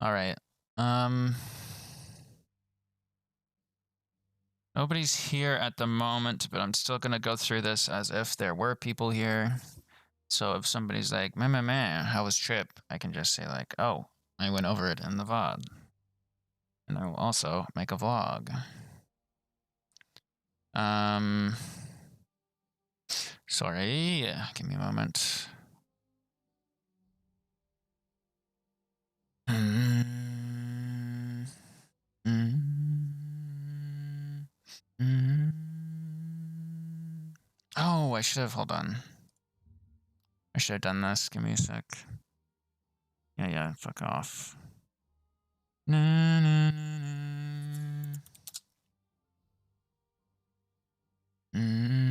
All right. Nobody's here at the moment, but I'm still gonna go through this as if there were people here. So if somebody's like, man, how was trip? I can just say like, oh, I went over it in the VOD. And I will also make a vlog. Sorry, give me a moment. Oh, I should have, hold on. I should have done this. Give me a sec. Yeah, fuck off. Na, na, na, na.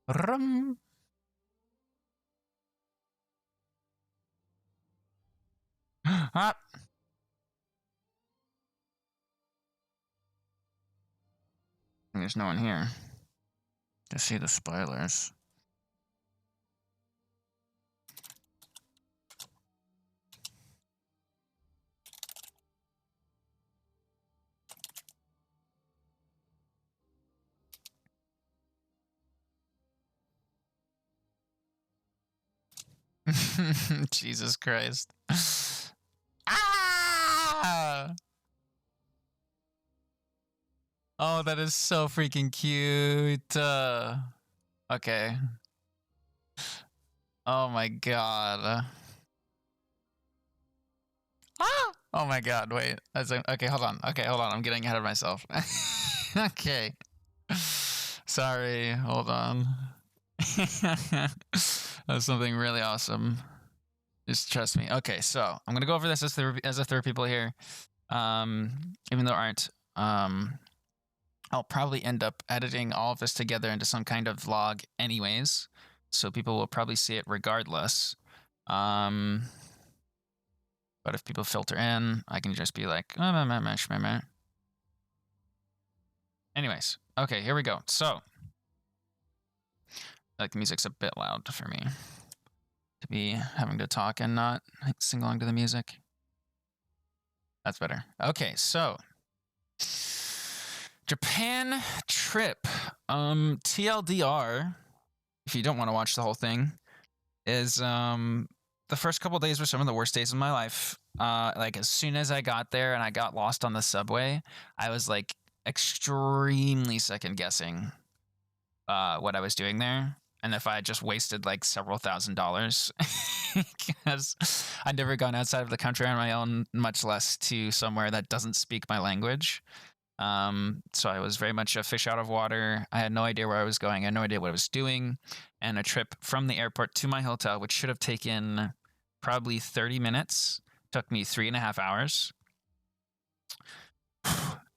Rum. Ah. There's no one here to see the spoilers. Jesus Christ. Ah! Oh, that is so freaking cute. Okay. Oh my god. Ah! Oh my god, wait. Okay, hold on. I'm getting ahead of myself. Okay. Sorry, hold on. That's something really awesome. Just trust me. Okay, so I'm gonna go over this as if there are people here. Even though there aren't. I'll probably end up editing all of this together into some kind of vlog anyways. So people will probably see it regardless. But if people filter in, I can just be like, anyways, okay, here we go. So, like, the music's a bit loud for me to be having to talk and not sing along to the music. That's better. Okay, so Japan trip. TLDR, if you don't want to watch the whole thing, is the first couple days were some of the worst days of my life. Like as soon as I got there and I got lost on the subway, I was like extremely second guessing what I was doing there. And if I had just wasted like several $1,000s because I'd never gone outside of the country on my own, much less to somewhere that doesn't speak my language. So I was very much a fish out of water. I had no idea where I was going. I had no idea what I was doing. And a trip from the airport to my hotel, which should have taken probably 30 minutes, took me 3.5 hours.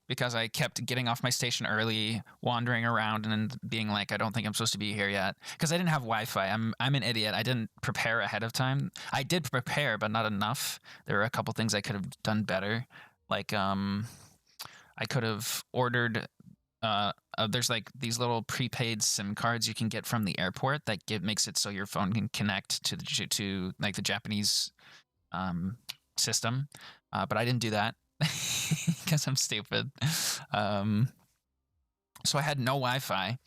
Because I kept getting off my station early, wandering around, and being like, I don't think I'm supposed to be here yet. Because I didn't have Wi-Fi. I'm an idiot. I didn't prepare ahead of time. I did prepare, but not enough. There were a couple things I could have done better. Like, I could have ordered. There's like these little prepaid SIM cards you can get from the airport that makes it so your phone can connect to like the Japanese system. But I didn't do that because I'm stupid. So I had no Wi-Fi.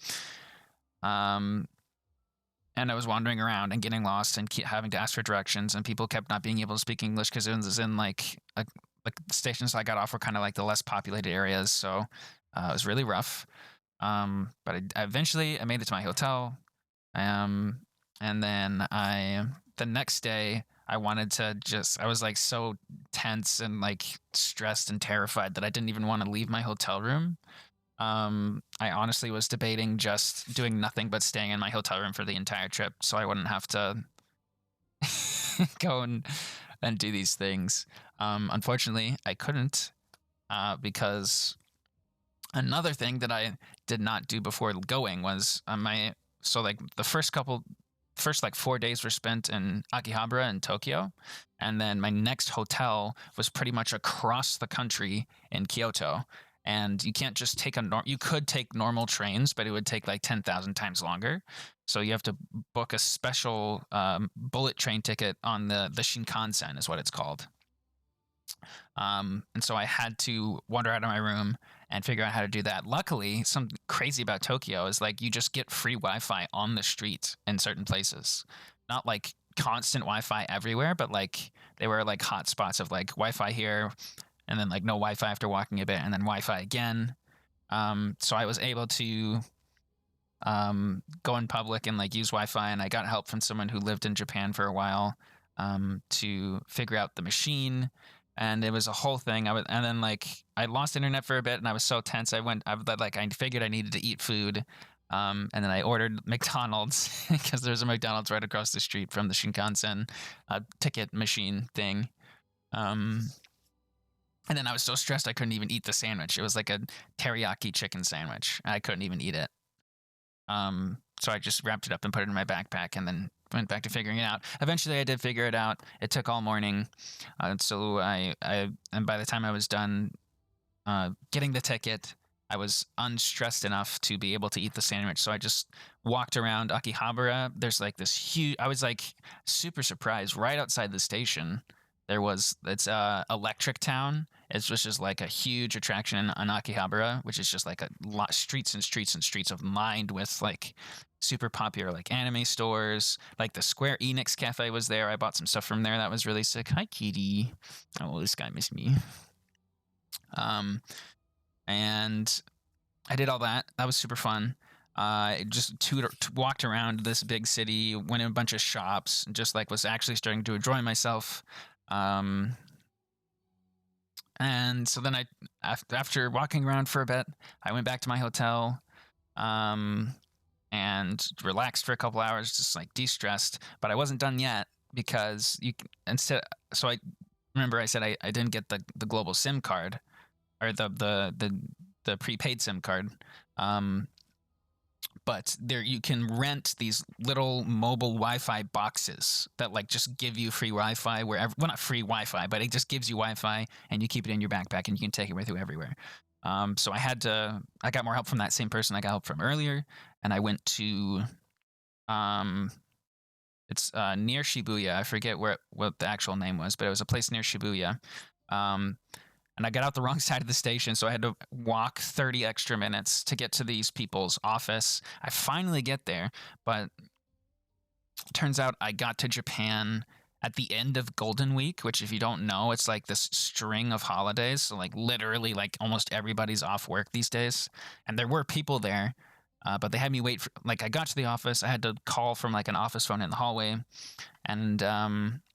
And I was wandering around and getting lost and having to ask for directions, and people kept not being able to speak English because it was in like the stations I got off were kind of like the less populated areas, so it was really rough. But eventually I made it to my hotel, and then the next day I was like so tense and like stressed and terrified that I didn't even want to leave my hotel room. I honestly was debating just doing nothing but staying in my hotel room for the entire trip so I wouldn't have to go and do these things. Unfortunately, I couldn't because another thing that I did not do before going was so like the first couple first like 4 days were spent in Akihabara in Tokyo, and then my next hotel was pretty much across the country in Kyoto. And you can't just take you could take normal trains, but it would take like 10,000 times longer. So you have to book a special bullet train ticket on the Shinkansen is what it's called. And so I had to wander out of my room and figure out how to do that. Luckily, something crazy about Tokyo is like you just get free Wi-Fi on the street in certain places. Not like constant Wi-Fi everywhere, but like they were like hot spots of like Wi-Fi here, and then like no Wi-Fi after walking a bit, and then Wi-Fi again. So I was able to go in public and like use Wi-Fi, and I got help from someone who lived in Japan for a while to figure out the machine, and it was a whole thing. And then like I lost internet for a bit, and I was so tense. I figured I needed to eat food, and then I ordered McDonald's because there's a McDonald's right across the street from the Shinkansen ticket machine thing. And then I was so stressed I couldn't even eat the sandwich. It was like a teriyaki chicken sandwich. I couldn't even eat it. So I just wrapped it up and put it in my backpack, and then went back to figuring it out. Eventually, I did figure it out. It took all morning, so and by the time I was done getting the ticket, I was unstressed enough to be able to eat the sandwich. So I just walked around Akihabara. There's like this huge. I was like super surprised. Right outside the station, it's Electric Town. It's just like a huge attraction in Akihabara, which is just like a lot streets and streets and streets of lined with like super popular like anime stores. Like the Square Enix cafe was there. I bought some stuff from there that was really sick. Hi, kitty. Oh, this guy missed me. And I did all that. That was super fun. I just walked around this big city, went in a bunch of shops, and just like was actually starting to enjoy myself. And so then after walking around for a bit, I went back to my hotel, and relaxed for a couple hours, just like de-stressed. But I wasn't done yet because So I remember I said I didn't get the global SIM card, or the prepaid SIM card. But there you can rent these little mobile Wi-Fi boxes that like just give you free Wi-Fi wherever. Well, not free Wi-Fi, but it just gives you Wi-Fi, and you keep it in your backpack, and you can take it with you everywhere. So I got more help from that same person I got help from earlier, and I went to it's near Shibuya. I forget what the actual name was, but it was a place near Shibuya. And I got out the wrong side of the station, so I had to walk 30 extra minutes to get to these people's office. I finally get there, but turns out I got to Japan at the end of Golden Week, which, if you don't know, it's like this string of holidays. So like literally like almost everybody's off work these days. And there were people there, but they had me wait for, like, I got to the office. I had to call from like an office phone in the hallway. And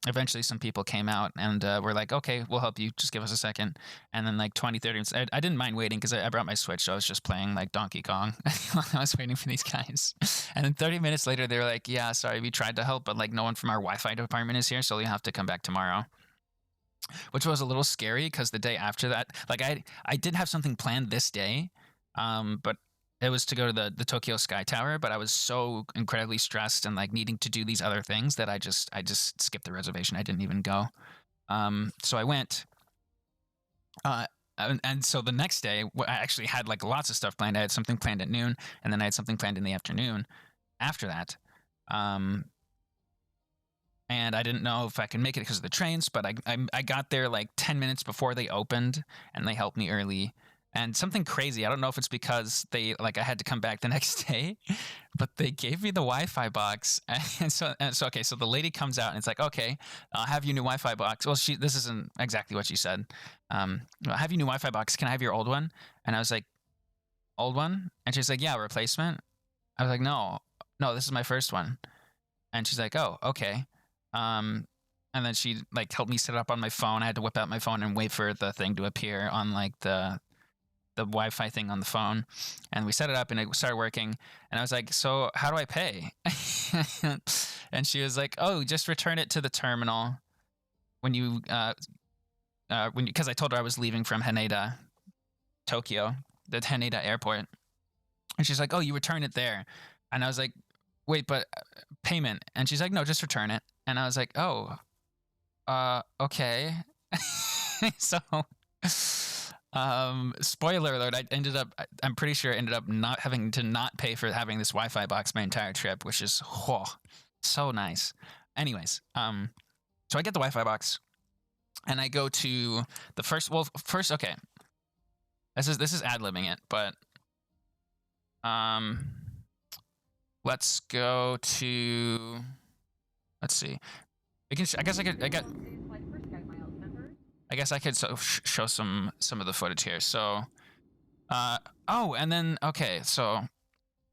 eventually some people came out and were like, okay, we'll help you. Just give us a second. And then like 20, 30 minutes, I didn't mind waiting because I brought my Switch. So I was just playing like Donkey Kong while I was waiting for these guys. And then 30 minutes later, they were like, yeah, sorry, we tried to help, but like no one from our Wi-Fi department is here. So you'll have to come back tomorrow. Which was a little scary because the day after that, like I did have something planned this day, but it was to go to the Tokyo Sky Tower, but I was so incredibly stressed and like needing to do these other things that I just skipped the reservation. I didn't even go. So I went, and so the next day I actually had like lots of stuff planned. I had something planned at noon, and then I had something planned in the afternoon after that. And I didn't know if I could make it because of the trains, but I got there like 10 minutes before they opened, and they helped me early. And something crazy, I don't know if it's because I had to come back the next day, but they gave me the Wi-Fi box. And so the lady comes out and it's like, okay, I'll have your new Wi-Fi box. Well, this isn't exactly what she said. I'll have your new Wi-Fi box. Can I have your old one? And I was like, old one? And she's like, yeah, replacement. I was like, no, this is my first one. And she's like, oh, okay. And then she like helped me set it up on my phone. I had to whip out my phone and wait for the thing to appear on like the Wi-Fi thing on the phone, and we set it up and it started working. And I was like, so how do I pay? And she was like, oh, just return it to the terminal because I told her I was leaving from Haneda, Tokyo, the Haneda airport. And she's like, oh, you return it there. And I was like, wait, but payment. And she's like, no, just return it. And I was like, oh, okay. So, spoiler alert, I'm pretty sure I ended up not having to not pay for having this Wi-Fi box my entire trip, which is, so nice. Anyways, so I get the Wi-Fi box and I go to the first, okay. This is ad-libbing it, but, let's go to, let's see. I guess I could show some of the footage here. So, oh, and then, okay, so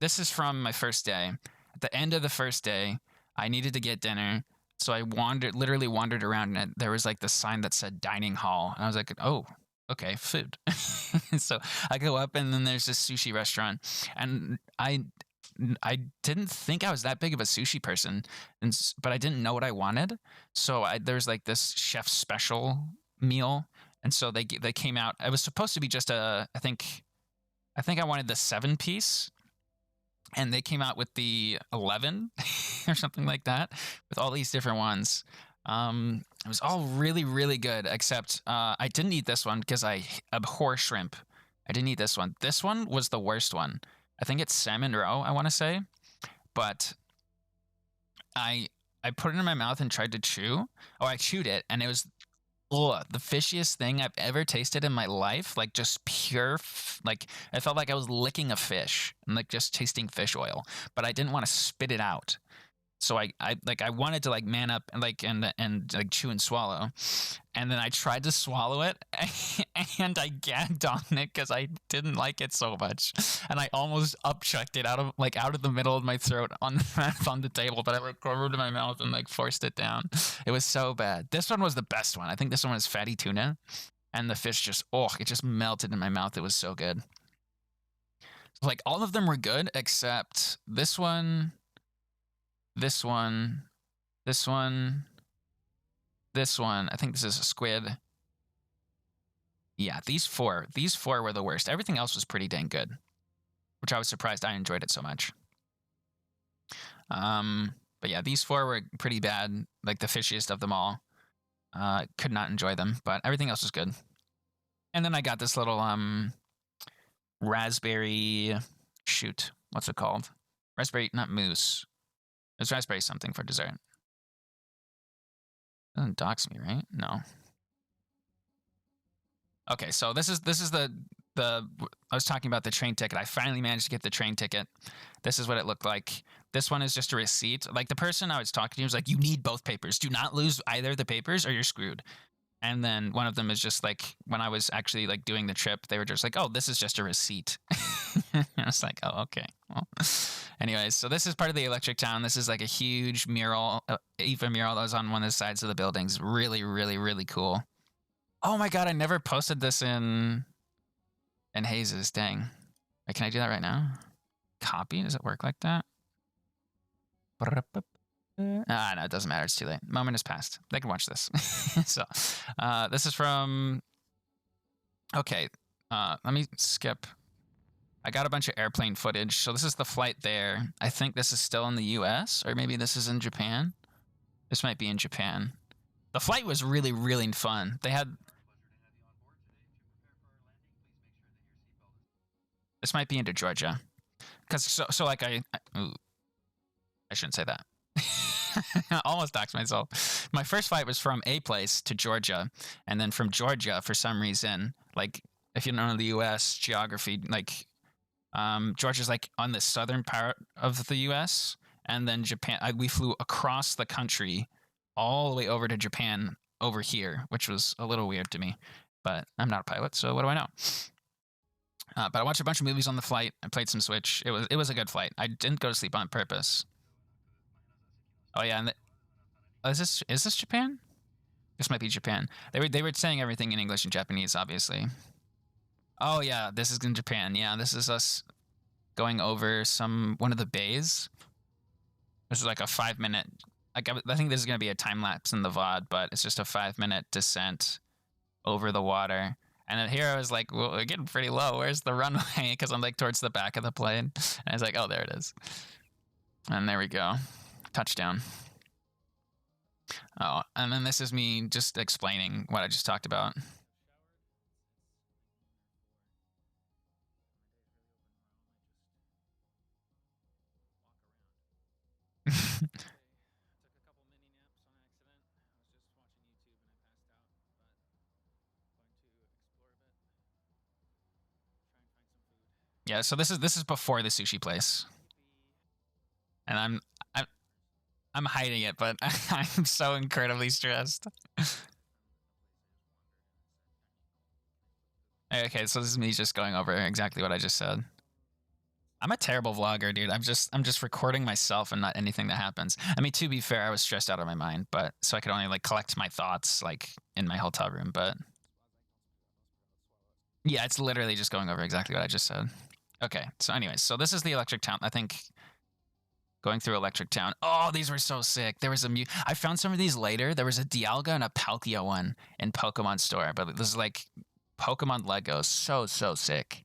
this is from my first day. At the end of the first day, I needed to get dinner. So I literally wandered around, and there was like the sign that said dining hall. And I was like, oh, okay, food. So I go up, and then there's this sushi restaurant. And I didn't think I was that big of a sushi person, but I didn't know what I wanted. So there's like this chef's special meal, and so they came out. It was supposed to be just I think I wanted the 7-piece, and they came out with the 11 or something like that, with all these different ones. It was all really, really good, except I didn't eat this one because I abhor shrimp. I didn't eat this one. This one was the worst one. I think it's salmon roe, I want to say, but I put it in my mouth and tried to chew. Oh, I chewed it, and it was the fishiest thing I've ever tasted in my life. Like, just pure, like, I felt like I was licking a fish and like just tasting fish oil, but I didn't want to spit it out. So I wanted to like man up and like chew and swallow, and then I tried to swallow it, and I gagged on it because I didn't like it so much, and I almost upchucked it out of the middle of my throat on the table, but I like covered my mouth and like forced it down. It was so bad. This one was the best one. I think this one was fatty tuna, and the fish it just melted in my mouth. It was so good. Like, all of them were good except this one. This one, this one, this one. I think this is a squid. Yeah, these four were the worst. Everything else was pretty dang good, which I was surprised I enjoyed it so much. But yeah, these four were pretty bad, like the fishiest of them all. Could not enjoy them, but everything else was good. And then I got this little raspberry, shoot, what's it called? Raspberry, not mousse. It was raspberry something for dessert. Doesn't dox me, right? No. Okay, so this is the I was talking about the train ticket. I finally managed to get the train ticket. This is what it looked like. This one is just a receipt. Like, the person I was talking to was like, you need both papers. Do not lose either of the papers or you're screwed. And then one of them is just like, when I was actually like doing the trip, they were just like, oh, this is just a receipt. I was like, oh, okay. Well, anyways, so this is part of the Electric Town. This is like a huge mural, EVA mural that was on one of the sides of the buildings. Really, really, really cool. Oh my God, I never posted this in Hazes. Dang. Wait, can I do that right now? Copy? Does it work like that? No, it doesn't matter. It's too late. Moment has passed. They can watch this. So, this is from. Okay, let me skip. I got a bunch of airplane footage. So this is the flight there. I think this is still in the U.S. or maybe this is in Japan. This might be in Japan. The flight was really, really fun. They had. This might be into Georgia, because so like I shouldn't say that. I almost doxed myself. My first flight was from a place to Georgia, and then from Georgia, for some reason, like, if you don't know the U.S. geography, like, Georgia's like on the southern part of the U.S., and then Japan. We flew across the country, all the way over to Japan over here, which was a little weird to me. But I'm not a pilot, so what do I know? But I watched a bunch of movies on the flight. I played some Switch. It was a good flight. I didn't go to sleep on purpose. Oh yeah, and is this Japan? This might be Japan. They were saying everything in English and Japanese, obviously. Oh yeah, this is in Japan. Yeah, this is us going over one of the bays. This is like a 5-minute. Like, I think this is gonna be a time lapse in the VOD, but it's just a 5-minute descent over the water. And then here I was like, well, we're getting pretty low. Where's the runway? Because I'm like towards the back of the plane. And I was like, oh, there it is. And there we go. Touchdown. Oh, and then this is me just explaining what I just talked about. Yeah, so this is before the sushi place. And I'm hiding it, but I'm so incredibly stressed. Okay, so this is me just going over exactly what I just said. I'm a terrible vlogger, dude. I'm just recording myself and not anything that happens. I mean, to be fair, I was stressed out of my mind, but so I could only like collect my thoughts like in my hotel room, but yeah, it's literally just going over exactly what I just said. Okay, so anyways, so this is the Electric Town. I think going through Electric Town. Oh, these were so sick. There was I found some of these later. There was a Dialga and a Palkia one in Pokemon Store, but this is like Pokemon Legos. So sick.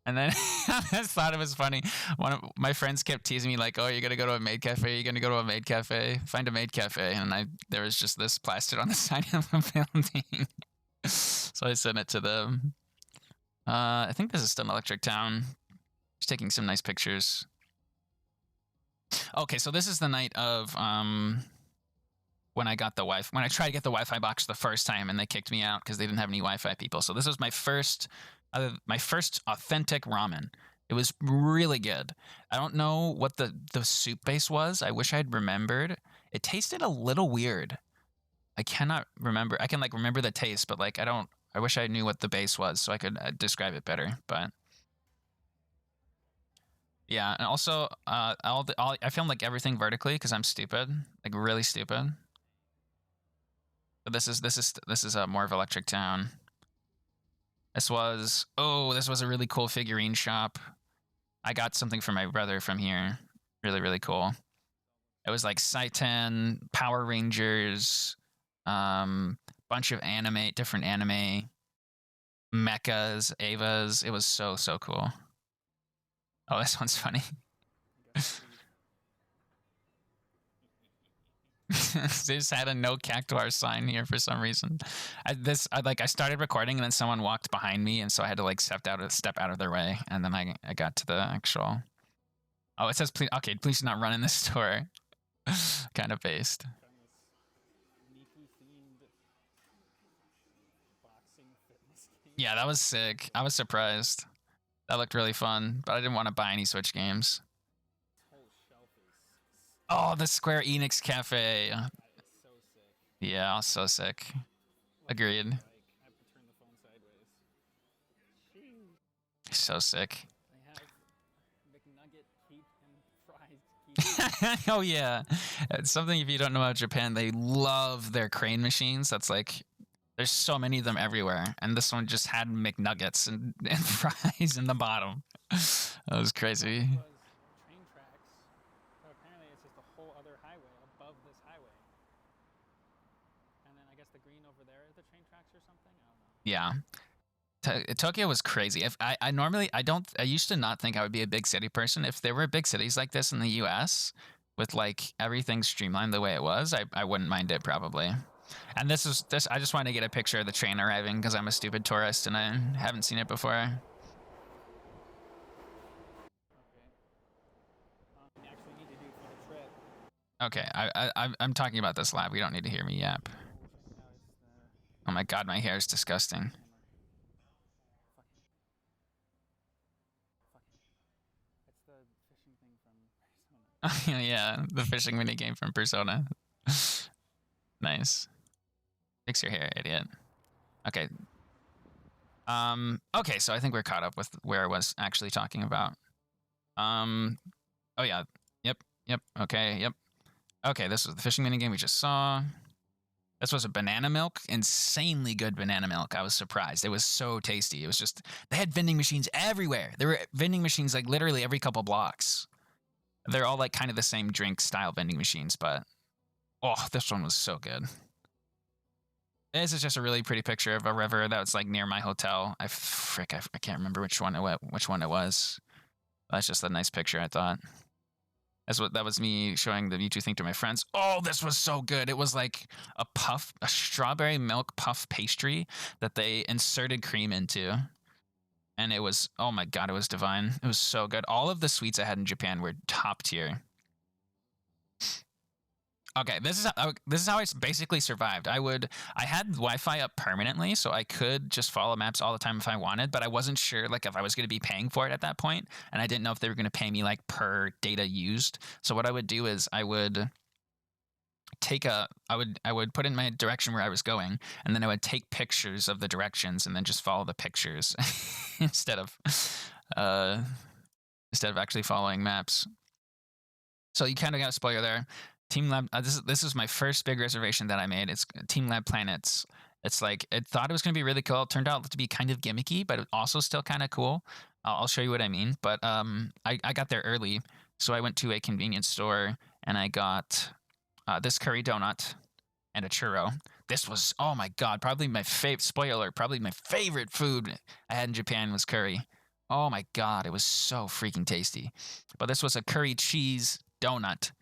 And then I just thought it was funny. One of my friends kept teasing me like, "Oh, you're gonna go to a maid cafe? You're gonna go to a maid cafe? Find a maid cafe." And there was just this plastered on the side of a building. So I sent it to them. I think this is still Electric Town. Just taking some nice pictures. Okay, so this is the night of when I got the Wi-Fi. When I tried to get the Wi-Fi box the first time, and they kicked me out because they didn't have any Wi-Fi people. So this was my first authentic ramen. It was really good. I don't know what the soup base was. I wish I'd remembered. It tasted a little weird. I cannot remember. I can like remember the taste, but like I wish I knew what the base was so I could describe it better. But yeah, and also I filmed like everything vertically because I'm stupid, like really stupid. But this is more of Electric Town. This was a really cool figurine shop. I got something for my brother from here. Really cool. It was like Saitan, Power Rangers, bunch of different anime, mechas, Evas. It was so cool. Oh, this one's funny. They just had a no cactuar sign here for some reason. I started recording and then someone walked behind me, and so I had to like step out of their way, and then I got to the actual. Oh, it says please. Okay, please do not run in the store. Kind of based. Yeah, that was sick. I was surprised. That looked really fun, but I didn't want to buy any Switch games. Oh, the Square Enix Cafe. Yeah, so sick. Agreed. So sick. Oh yeah, it's something if you don't know about Japan, they love their crane machines. That's like, there's so many of them everywhere, and this one just had McNuggets and fries in the bottom. That was crazy. Yeah. Tokyo was crazy. If I used to not think I would be a big city person. If there were big cities like this in the US with like everything streamlined the way it was, I wouldn't mind it probably. And this I just wanted to get a picture of the train arriving because I'm a stupid tourist and I haven't seen it before. Okay, I'm talking about this lab. We don't need to hear me yap. Oh my god, my hair is disgusting. Yeah, the fishing mini game from Persona. Nice. Fix your hair, idiot. Okay. Okay, so I think we're caught up with where I was actually talking about. Oh yeah. Yep. Okay, yep. Okay, this was the fishing mini game we just saw. This was a banana milk, insanely good banana milk. I was surprised. It was so tasty. It was just, they had vending machines everywhere. There were vending machines like literally every couple blocks. They're all like kind of the same drink style vending machines, but oh, this one was so good. This is just a really pretty picture of a river that was like near my hotel. I can't remember which one it was. That's just a nice picture, I thought. That was me showing the YouTube thing to my friends. Oh, this was so good. It was like a strawberry milk puff pastry that they inserted cream into. And it was, oh my God, it was divine. It was so good. All of the sweets I had in Japan were top tier. Okay, this is how I basically survived. I had Wi-Fi up permanently, so I could just follow maps all the time if I wanted, but I wasn't sure like if I was going to be paying for it at that point, and I didn't know if they were going to pay me like per data used. So what I would do is I would put in my direction where I was going, and then I would take pictures of the directions and then just follow the pictures instead of actually following maps. So you kind of got a spoiler there. Team Lab. This is my first big reservation that I made. It's Team Lab Planets. It's like it thought it was going to be really cool. It turned out to be kind of gimmicky, but it also still kind of cool. I'll show you what I mean. But I got there early, so I went to a convenience store and I got this curry donut and a churro. This was, oh my God, probably my spoiler. Probably my favorite food I had in Japan was curry. Oh my God, it was so freaking tasty. But this was a curry cheese donut,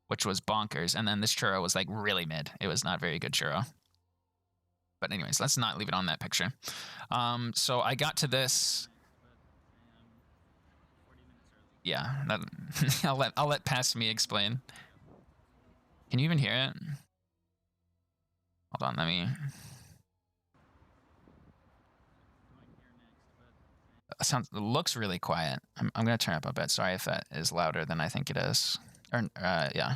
which was bonkers. And then this churro was like really mid. It was not very good churro. But anyways, let's not leave it on that picture. So I got to this. Yeah, I'll let past me explain. Can you even hear it? Hold on, let me. It looks really quiet. I'm gonna turn up a bit. Sorry if that is louder than I think it is. Or yeah.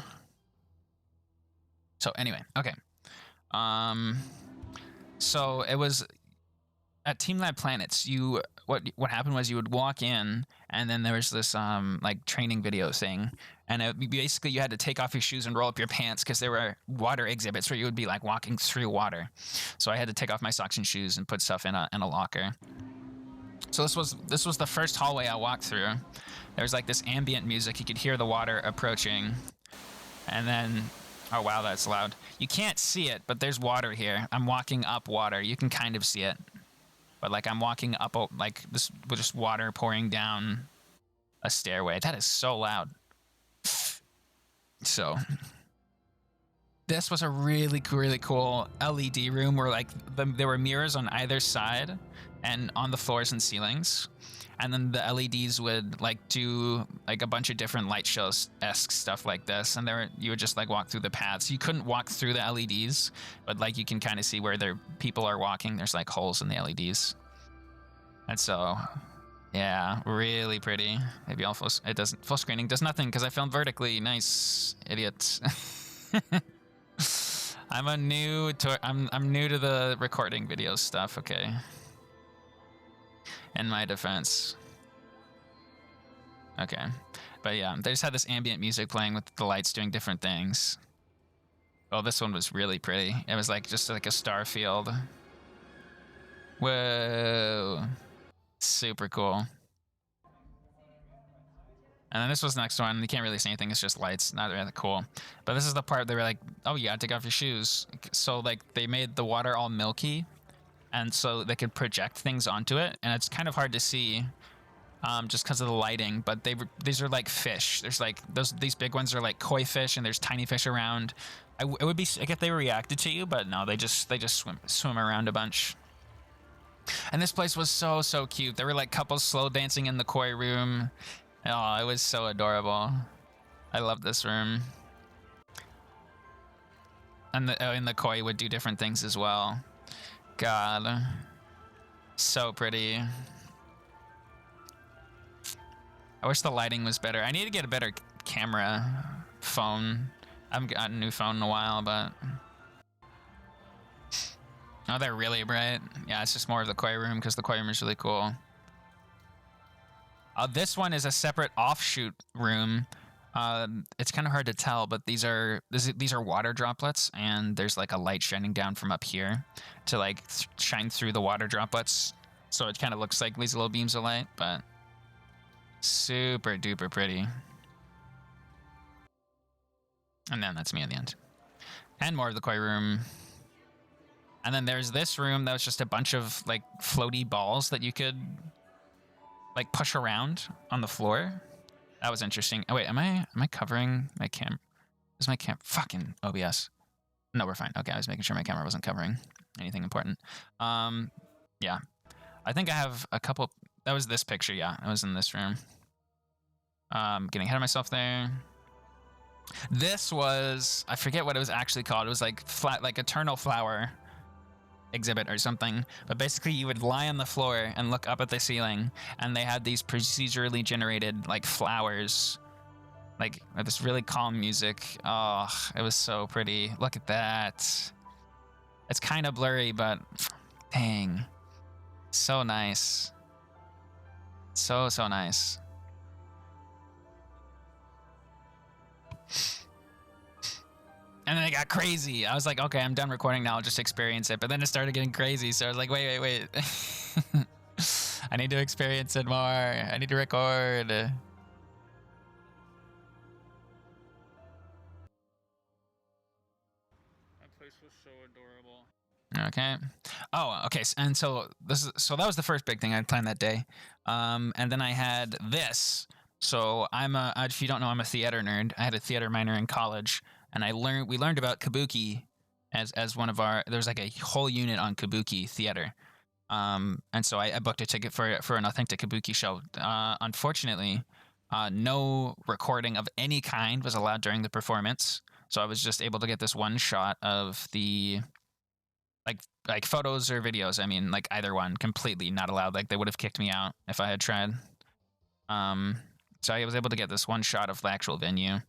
So anyway, okay. So it was at Team Lab Planets. What happened was you would walk in, and then there was this like training video thing, and basically you had to take off your shoes and roll up your pants because there were water exhibits where you would be like walking through water. So I had to take off my socks and shoes and put stuff in a locker. So this was the first hallway I walked through. There was like this ambient music. You could hear the water approaching. And then, oh wow, that's loud. You can't see it, but there's water here. I'm walking up water. You can kind of see it. But like I'm walking up like this with just water pouring down a stairway. That is so loud. So this was a really cool LED room where like there were mirrors on either side and on the floors and ceilings. And then the LEDs would like do like a bunch of different light shows-esque stuff like this. And you would just like walk through the paths. You couldn't walk through the LEDs, but like you can kind of see where people are walking. There's like holes in the LEDs. And so, yeah, really pretty. Maybe full screening does nothing because I filmed vertically. Nice, idiot. I'm new to the recording video stuff. Okay. In my defense. Okay. But yeah, they just had this ambient music playing with the lights doing different things. Oh, this one was really pretty. It was like just like a star field. Whoa. Super cool. And then this was the next one. You can't really see anything. It's just lights. Not really cool. But this is the part they were like, oh, you gotta take off your shoes. So like they made the water all milky. And so they could project things onto it, and it's kind of hard to see just because of the lighting. But these are like fish. There's like these big ones are like koi fish, and there's tiny fish around. It would be sick if they reacted to you, but no, they just swim around a bunch. And this place was so cute. There were like couples slow dancing in the koi room. Oh, it was so adorable. I love this room. And in the koi would do different things as well. God, so pretty. I wish the lighting was better. I need to get a better camera phone. I haven't gotten a new phone in a while, but oh, they're really bright. Yeah, it's just more of the koi room because the koi room is really cool. This one is a separate offshoot room. It's kind of hard to tell, but these are water droplets, and there's like a light shining down from up here to like shine through the water droplets. So it kind of looks like these little beams of light, but super duper pretty. And then that's me at the end. And more of the koi room. And then there's this room that was just a bunch of like floaty balls that you could like push around on the floor. That was interesting. Oh wait, am I covering my cam? Is my cam fucking OBS? No, we're fine. Okay, I was making sure my camera wasn't covering anything important. Yeah, I think I have a couple. That was this picture. Yeah, I was in this room. Getting ahead of myself there. This was, I forget what it was actually called. It was like Eternal Flower exhibit or something. But basically, you would lie on the floor and look up at the ceiling, and they had these procedurally generated like flowers, like this really calm music. Oh, it was so pretty. Look at that. It's kind of blurry, but dang, so nice. So nice. And then it got crazy. I was like, okay, I'm done recording now. I'll just experience it. But then it started getting crazy. So I was like, wait. I need to experience it more. I need to record. That place was so adorable. Okay. Oh, okay. And so that was the first big thing I planned that day. And then I had this. So if you don't know, I'm a theater nerd. I had a theater minor in college. And we learned about kabuki as one of our. There's like a whole unit on kabuki theater, and so I booked a ticket for an authentic kabuki show. Unfortunately, no recording of any kind was allowed during the performance, so I was just able to get this one shot of the like photos or videos. I mean, like either one, completely not allowed. Like they would have kicked me out if I had tried. So I was able to get this one shot of the actual venue.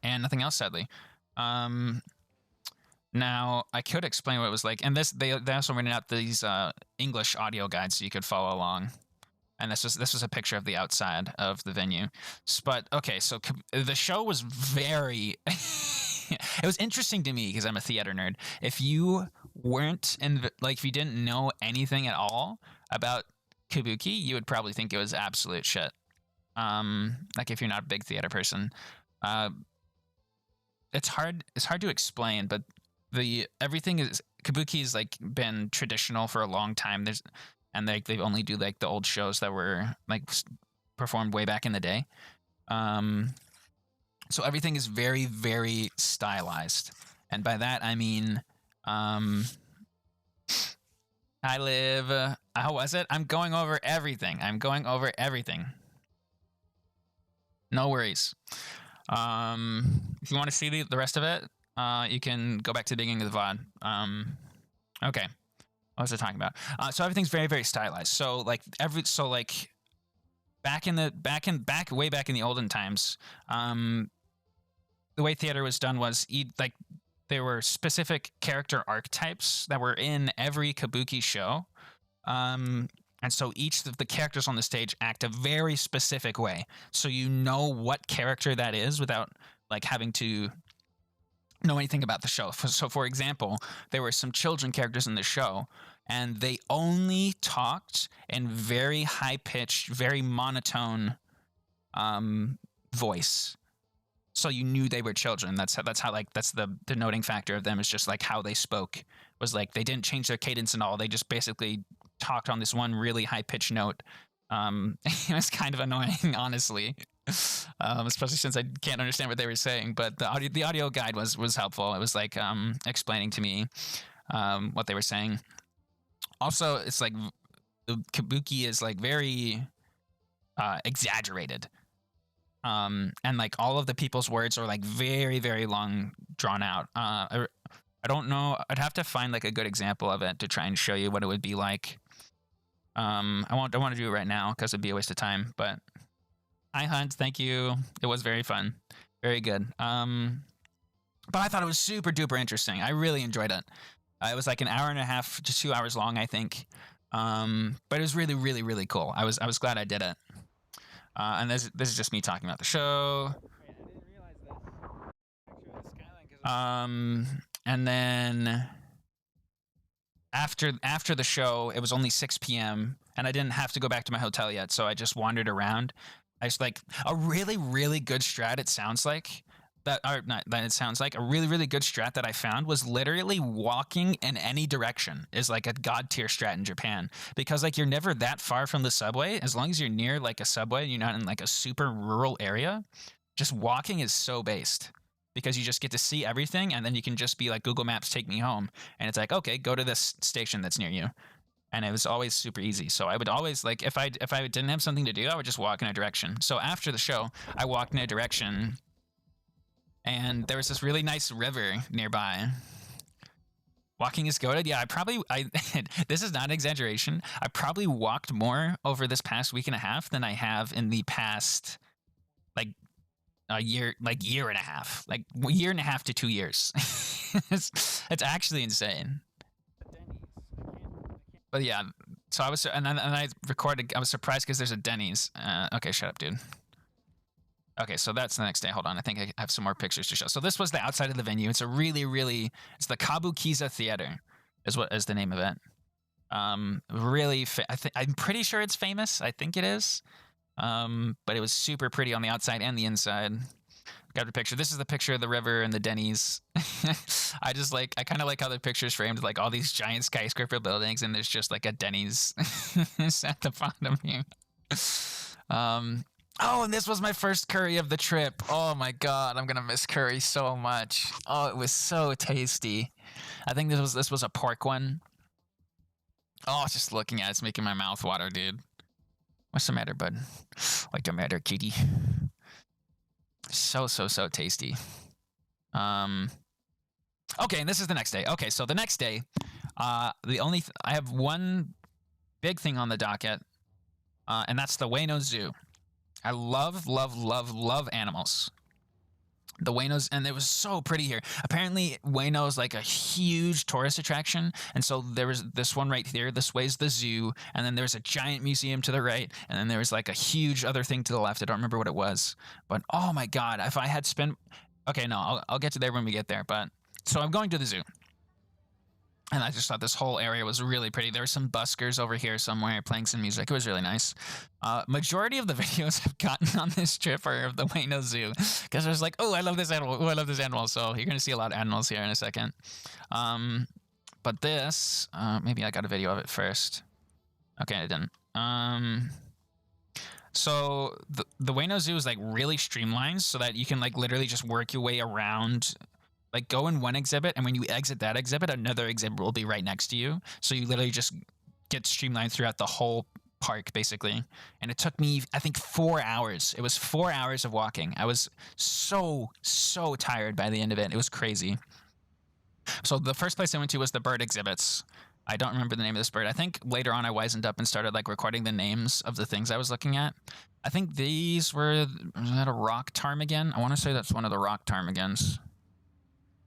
And nothing else, sadly. Now I could explain what it was like, and they also rented out these English audio guides so you could follow along. And this was a picture of the outside of the venue. But okay, so the show was very. It was interesting to me because I'm a theater nerd. If you weren't if you didn't know anything at all about kabuki, you would probably think it was absolute shit. Like if you're not a big theater person. It's hard to explain, but kabuki's like been traditional for a long time. They've only do like the old shows that were like performed way back in the day. So everything is very, very stylized, and by that I mean, how was it? I'm going over everything. No worries. If you want to see the rest of it, you can go back to the beginning of the VOD. Okay. What was I talking about? So everything's very, very stylized. So way back in the olden times, the way theater was done was there were specific character archetypes that were in every kabuki show. And so each of the characters on the stage act a very specific way. So you know what character that is without like having to know anything about the show. So for example, there were some children characters in the show, and they only talked in very high-pitched, very monotone voice. So you knew they were children. That's the denoting factor of them is just like how they spoke. Was like they didn't change their cadence and all. They just basically talked on this one really high-pitched note. It was kind of annoying, honestly, especially since I can't understand what they were saying. But the audio guide was helpful. It was like explaining to me what they were saying. Also, it's like the kabuki is like very exaggerated. And like all of the people's words are like very, very long, drawn out. I don't know. I'd have to find like a good example of it to try and show you what it would be like. I don't want to do it right now because it'd be a waste of time. But hi, Hunt. Thank you. It was very fun. Very good. But I thought it was super duper interesting. I really enjoyed it. It was like an hour and a half to 2 hours long, I think. But it was really, really, really cool. I was glad I did it. And this is just me talking about the show. Wait, I didn't realize this. And then after the show, it was only 6 p.m. and I didn't have to go back to my hotel yet, so I just wandered around. I just like a really, really good strat. It sounds like that are not that it sounds like a really, really good strat that I found was literally walking in any direction is like a god tier strat in Japan, because like you're never that far from the subway. As long as you're near like a subway, you're not in like a super rural area. Just walking is so based, because you just get to see everything, and then you can just be like, Google Maps, take me home, and it's like, okay, go to this station that's near you. And it was always super easy. So I would always like, if I didn't have something to do, I would just walk in a direction. So after the show, I walked in a direction, and there was this really nice river nearby. Walking is goated. Yeah, I this is not an exaggeration. I probably walked more over this past week and a half than I have in the past like a year, like year and a half, like year and a half to 2 years. it's actually insane. But yeah, so I was, and I recorded. I was surprised because there's a Denny's. Okay, shut up, dude. Okay, so that's the next day. Hold on, I think I have some more pictures to show. So this was the outside of the venue. It's a really, really, it's the Kabukiza Theater, is the name of it. Really, I'm pretty sure it's famous. I think it is. But it was super pretty on the outside and the inside. Got a picture. This is the picture of the river and the Denny's. I kind of like how the picture's framed, like all these giant skyscraper buildings, and there's just like a Denny's at the bottom here. Oh, and this was my first curry of the trip. Oh my god, I'm gonna miss curry so much. Oh, it was so tasty. I think this was a pork one. Oh, just looking at it's making my mouth water, dude. What's the matter, bud? What's the matter, kitty? So tasty. Okay, and this is the next day. Okay, so the next day, I have one big thing on the docket, and that's the Ueno Zoo. I love animals. The Ueno's, and it was so pretty here. Apparently, Ueno is like a huge tourist attraction, and so there was this one right here. This way's the zoo, and then there's a giant museum to the right, and then there was like a huge other thing to the left. I don't remember what it was, but oh my god, if I had spent, okay, no, I'll get to there when we get there. But so I'm going to the zoo, and I just thought this whole area was really pretty. There were some buskers over here somewhere playing some music. It was really nice. Majority of the videos I've gotten on this trip are of the Ueno Zoo, because I was like, oh, I love this animal. Oh, I love this animal. So you're going to see a lot of animals here in a second. But this, maybe I got a video of it first. Okay, I didn't. So the Ueno Zoo is like really streamlined so that you can like literally just work your way around. Like, go in one exhibit, and when you exit that exhibit, another exhibit will be right next to you. So you literally just get streamlined throughout the whole park, basically. And it took me, I think, 4 hours. It was 4 hours of walking. I was so tired by the end of it. It was crazy. So the first place I went to was the bird exhibits. I don't remember the name of this bird. I think later on I wisened up and started like recording the names of the things I was looking at. I think these were, was that a rock ptarmigan? I want to say that's one of the rock ptarmigans.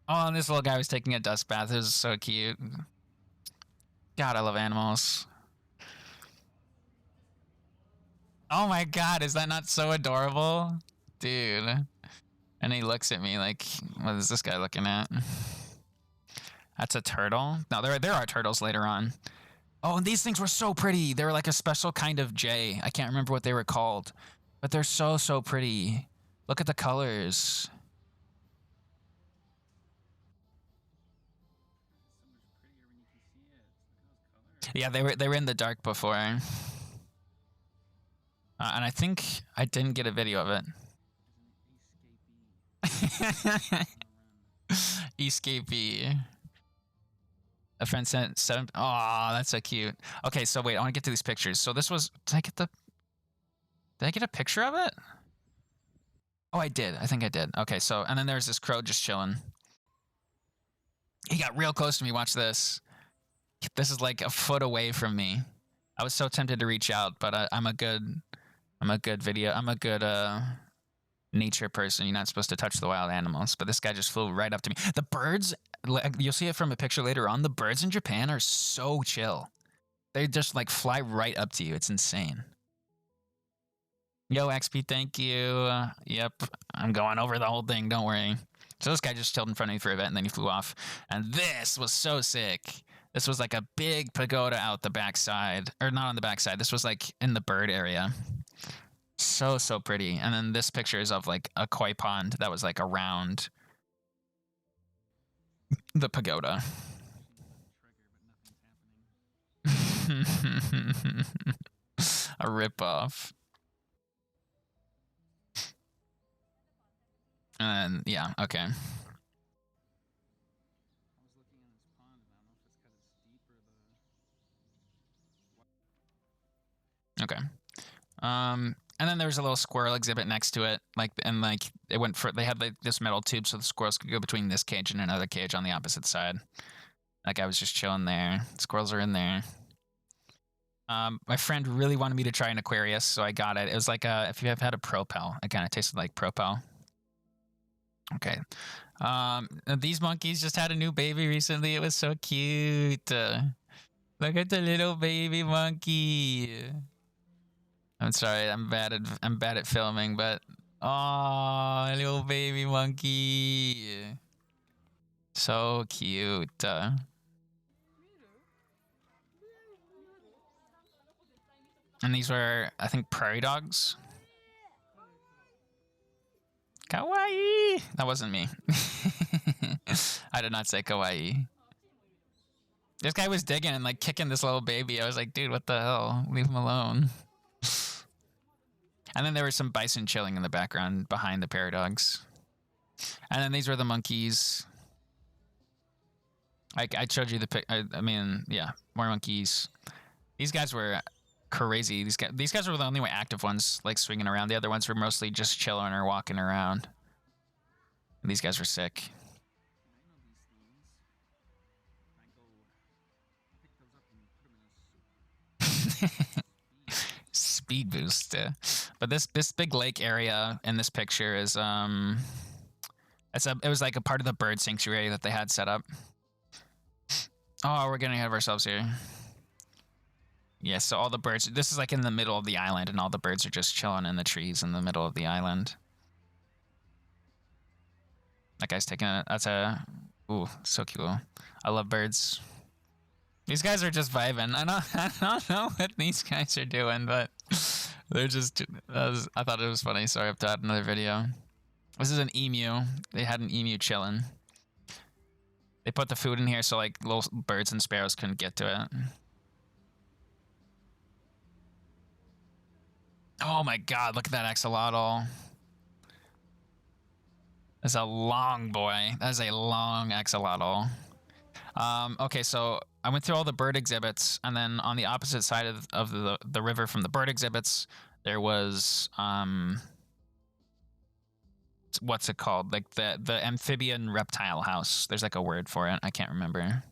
Oh, and this little guy was taking a dust bath. It was so cute. God, I love animals. Oh my god, is that not so adorable? Dude. And he looks at me like, what is this guy looking at? That's a turtle? No, there are turtles later on. Oh, and these things were so pretty. They were like a special kind of jay. I can't remember what they were called. But they're so pretty. Look at the colors. Yeah, they were in the dark before. And I think I didn't get a video of it. Escapee. A friend sent 7. Oh, that's so cute. Okay, so wait, I want to get to these pictures. So this was, did I get a picture of it? Oh, I did. I think I did. Okay, so, and then there's this crow just chilling. He got real close to me. Watch this. This is like a foot away from me. I was so tempted to reach out, but I'm a good nature person. You're not supposed to touch the wild animals, but this guy just flew right up to me. The birds, you'll see it from a picture later on. The birds in Japan are so chill. They just like fly right up to you. It's insane. Yo, XP, thank you. Yep, I'm going over the whole thing. Don't worry. So this guy just chilled in front of me for a bit, and then he flew off. And this was so sick. This was like a big pagoda out the backside. Or not on the backside. This was like in the bird area. So pretty. And then this picture is of like a koi pond that was like around the pagoda. A ripoff. And yeah, okay. Okay. And then there was a little squirrel exhibit next to it, like, and like it went for, they had like this metal tube so the squirrels could go between this cage and another cage on the opposite side. Like I was just chilling there. Squirrels are in there. My friend really wanted me to try an Aquarius, so I got it. It was like if you have had a Propel, it kind of tasted like Propel. Okay. These monkeys just had a new baby recently. It was so cute. Look at the little baby monkey. I'm sorry, I'm bad at filming, but oh, little baby monkey. So cute. And these were, I think, prairie dogs. Kawaii! That wasn't me. I did not say kawaii. This guy was digging and like kicking this little baby. I was like, dude, what the hell? Leave him alone. And then there was some bison chilling in the background behind the prairie dogs. And then these were the monkeys. I showed you the pic. I mean, yeah, more monkeys. These guys were crazy. These guys were the only active ones, like swinging around. The other ones were mostly just chilling or walking around. And these guys were sick. Speed boost. But this big lake area in this picture is it was like a part of the bird sanctuary that they had set up. Oh, we're getting ahead of ourselves here. Yeah, so all the birds, this is like in the middle of the island, and all the birds are just chilling in the trees in the middle of the island. That guy's taking it. That's a, ooh, so cool. I love birds. These guys are just vibing. I don't know what these guys are doing, but they're just, I thought it was funny, so I have to add another video. This is an emu. They had an emu chilling. They put the food in here so like little birds and sparrows couldn't get to it. Oh my god, look at that axolotl. That's a long boy. That is a long axolotl. Okay, so I went through all the bird exhibits, and then on the opposite side of the river from the bird exhibits, there was what's it called? Like the amphibian reptile house. There's like a word for it. I can't remember.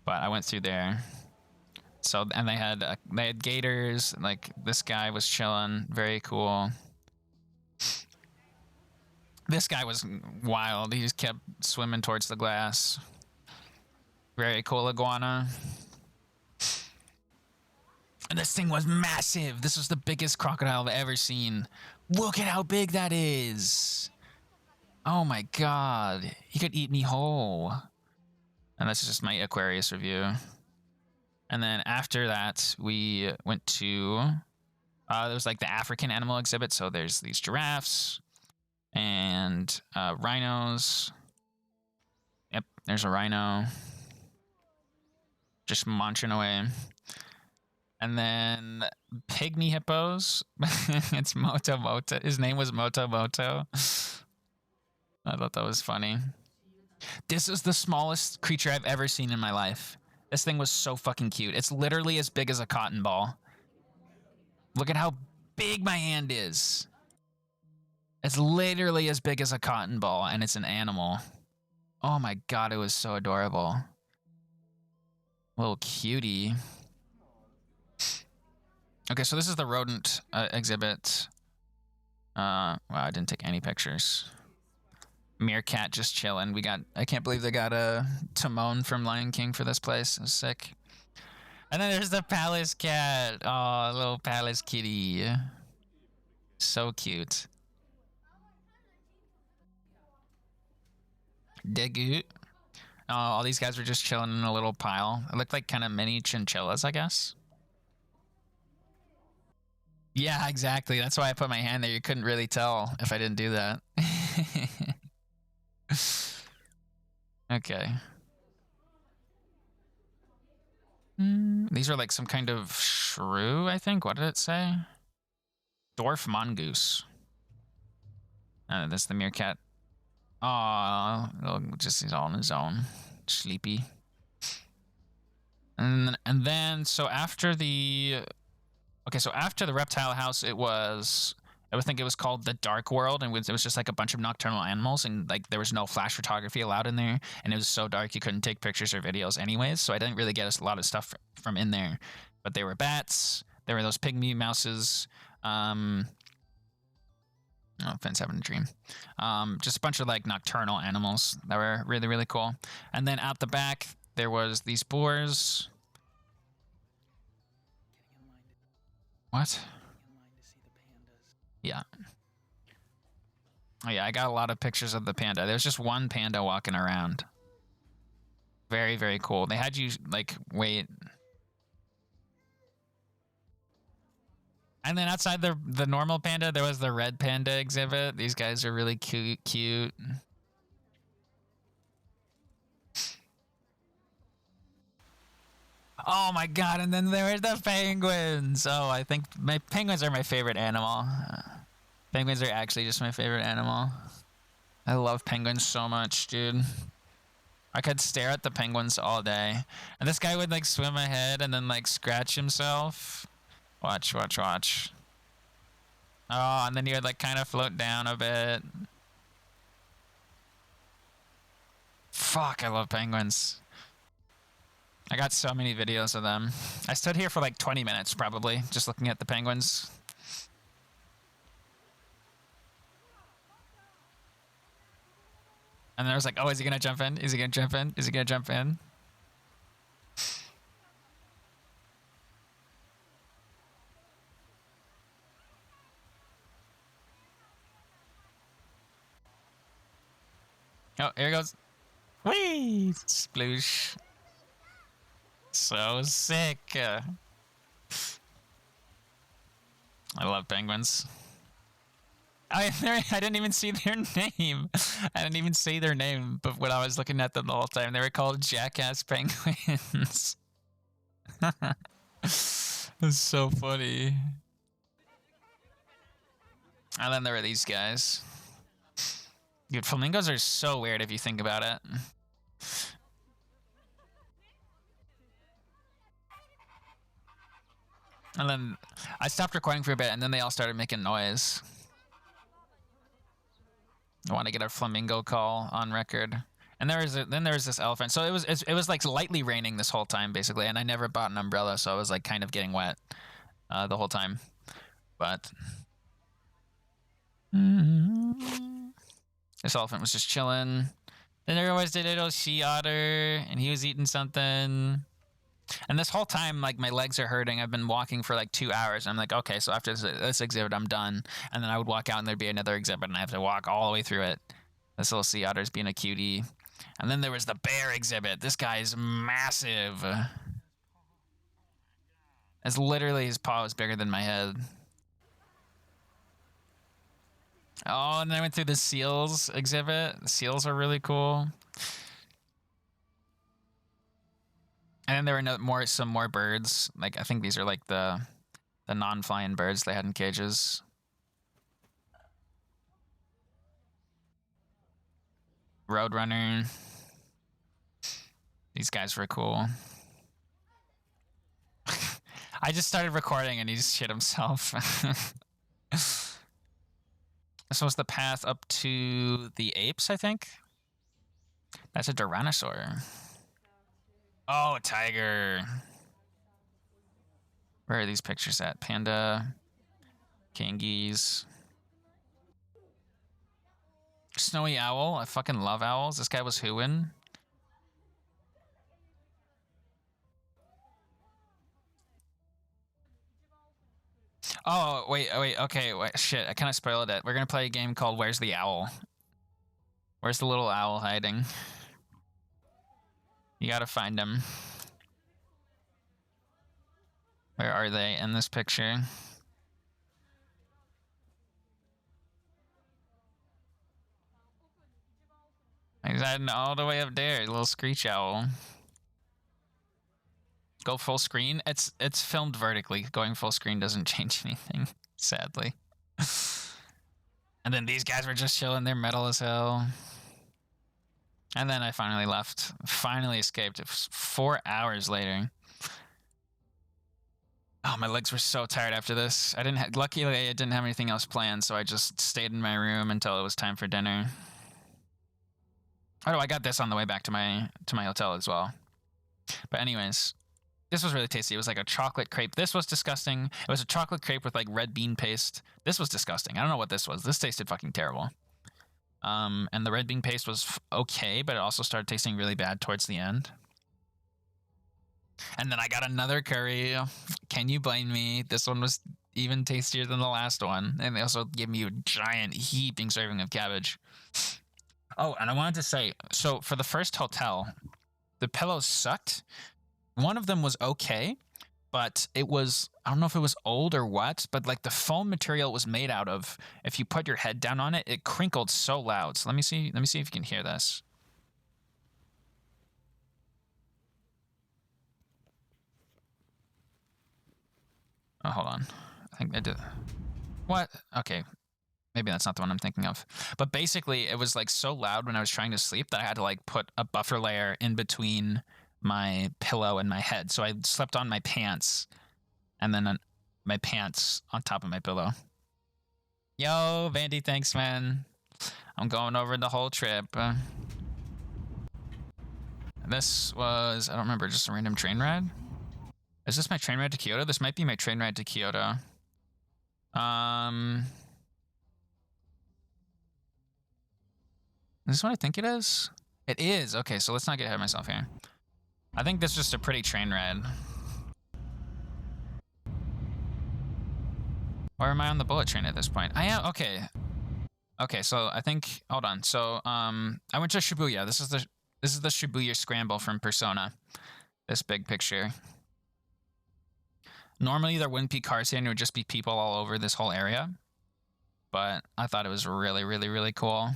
But I went through there. So, and they had gators. Like this guy was chilling, very cool. This guy was wild. He just kept swimming towards the glass. Very cool iguana. And this thing was massive. This was the biggest crocodile I've ever seen. Look at how big that is. Oh my god. He could eat me whole. And that's just my Aquarius review. And then after that, we went to, there was like the African animal exhibit. So there's these giraffes and rhinos. Yep, there's a rhino. Just munching away. And then pygmy hippos. It's Moto Moto. His name was Moto Moto. I thought that was funny. This is the smallest creature I've ever seen in my life. This thing was so fucking cute. It's literally as big as a cotton ball. Look at how big my hand is. It's literally as big as a cotton ball, and it's an animal. Oh my god, it was so adorable. Little cutie. Okay, so this is the rodent exhibit. Wow, I didn't take any pictures. Meerkat just chilling. I can't believe they got a Timon from Lion King for this place. It was sick. And then there's the palace cat. Oh, little palace kitty. So cute. Degu. Oh, all these guys were just chilling in a little pile. It looked like kind of mini chinchillas, I guess. Yeah, exactly. That's why I put my hand there. You couldn't really tell if I didn't do that. Okay. These are like some kind of shrew, I think. What did it say? Dwarf mongoose. That's the meerkat. Aw, just he's all on his own. Sleepy. And then so after the reptile house, I would think it was called the Dark World, and it was just like a bunch of nocturnal animals, and like there was no flash photography allowed in there, and it was so dark you couldn't take pictures or videos anyways, so I didn't really get a lot of stuff from in there. But there were bats, there were those pygmy mouses, oh, Finn's having a dream. Just a bunch of like nocturnal animals that were really, really cool. And then out the back, there was these boars. What? Yeah. Oh yeah, I got a lot of pictures of the panda. There's just one panda walking around. Very, very cool. They had you like wait. And then outside the normal panda, there was the red panda exhibit. These guys are really cute. Oh my god, and then there were the penguins. Oh, I think my penguins are my favorite animal. Penguins are actually just my favorite animal. I love penguins so much, dude. I could stare at the penguins all day. And this guy would like swim ahead and then like scratch himself. Watch. Oh, and then he would like kind of float down a bit. Fuck, I love penguins. I got so many videos of them. I stood here for like 20 minutes probably, just looking at the penguins. And then I was like, oh, is he gonna jump in? Is he gonna jump in? Is he gonna jump in? Oh, here he goes. Whee! Sploosh. So sick. I love penguins. I didn't even see their name. I didn't even see their name, but when I was looking at them the whole time, they were called Jackass Penguins. It's so funny. And then there are these guys. Dude, flamingos are so weird if you think about it. And then I stopped recording for a bit, and then they all started making noise. I want to get a flamingo call on record. And then there was this elephant. So it was like lightly raining this whole time basically, and I never bought an umbrella, so I was like kind of getting wet the whole time. But this elephant was just chilling. Then there was the little sea otter, and he was eating something. And this whole time, like, my legs are hurting. I've been walking for like 2 hours. And I'm like, okay, so after this exhibit, I'm done. And then I would walk out and there'd be another exhibit and I have to walk all the way through it. This little sea otter's being a cutie. And then there was the bear exhibit. This guy is massive. It's literally, his paw is bigger than my head. Oh, and then I went through the seals exhibit. The seals are really cool. And then there were some more birds. Like, I think these are like the non-flying birds they had in cages. Roadrunner. These guys were cool. I just started recording and he just shit himself. This was the path up to the apes, I think. That's a Tyrannosaur. Oh, a tiger. Where are these pictures at? Panda, Kangies. Snowy owl. I fucking love owls. This guy was hooing. Oh, wait, okay, wait, shit, I kind of spoiled it. We're gonna play a game called Where's the Owl? Where's the little owl hiding? You gotta find them. Where are they in this picture? Heading all the way up there, little screech owl. Go full screen. It's filmed vertically. Going full screen doesn't change anything, sadly. And then these guys were just chilling. They're metal as hell. And then I finally left. Finally escaped. It was 4 hours later. Oh, my legs were so tired after this. Luckily, I didn't have anything else planned, so I just stayed in my room until it was time for dinner. Oh, I got this on the way back to my hotel as well. But anyways, this was really tasty. It was like a chocolate crepe. This was disgusting. It was a chocolate crepe with like red bean paste. This was disgusting. I don't know what this was. This tasted fucking terrible. And the red bean paste was okay, but it also started tasting really bad towards the end. And then I got another curry. Can you blame me? This one was even tastier than the last one. And they also gave me a giant heaping serving of cabbage. Oh, and I wanted to say, so for the first hotel, the pillows sucked. One of them was okay, but it was, I don't know if it was old or what, but like the foam material it was made out of, if you put your head down on it, it crinkled so loud. So let me see if you can hear this. Oh, hold on. I think I did. What? Okay. Maybe that's not the one I'm thinking of. But basically, it was like so loud when I was trying to sleep that I had to like put a buffer layer in between my pillow and my head. So I slept on my pants and then my pants on top of my pillow. Yo, Vandy, thanks, man. I'm going over the whole trip. This was, I don't remember, just a random train ride? Is this my train ride to Kyoto? This might be my train ride to Kyoto. Is this what I think it is? It is. Okay, so let's not get ahead of myself here. I think this is just a pretty train ride. Or am I on the bullet train at this point? I am. Okay. Okay, so I think, hold on. So I went to Shibuya. This is the Shibuya Scramble from Persona. This big picture. Normally there wouldn't be cars here and it would just be people all over this whole area. But I thought it was really, really, really cool.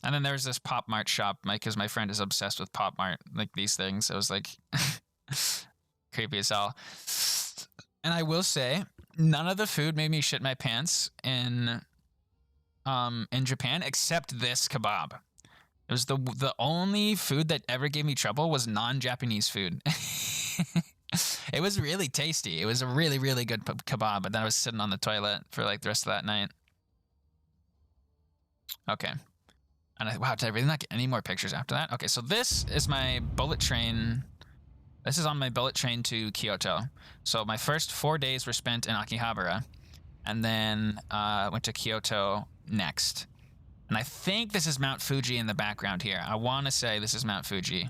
And then there's this Pop Mart shop, because my friend is obsessed with Pop Mart, like these things. It was like creepy as hell. And I will say, none of the food made me shit my pants in Japan except this kebab. It was the only food that ever gave me trouble was non-Japanese food. It was really tasty. It was a really, really good kebab, but then I was sitting on the toilet for like the rest of that night. Okay. And wow, did I really not get any more pictures after that? Okay, so this is my bullet train. This is on my bullet train to Kyoto. So my first 4 days were spent in Akihabara, and then went to Kyoto next. And I think this is Mount Fuji in the background here. I want to say this is Mount Fuji.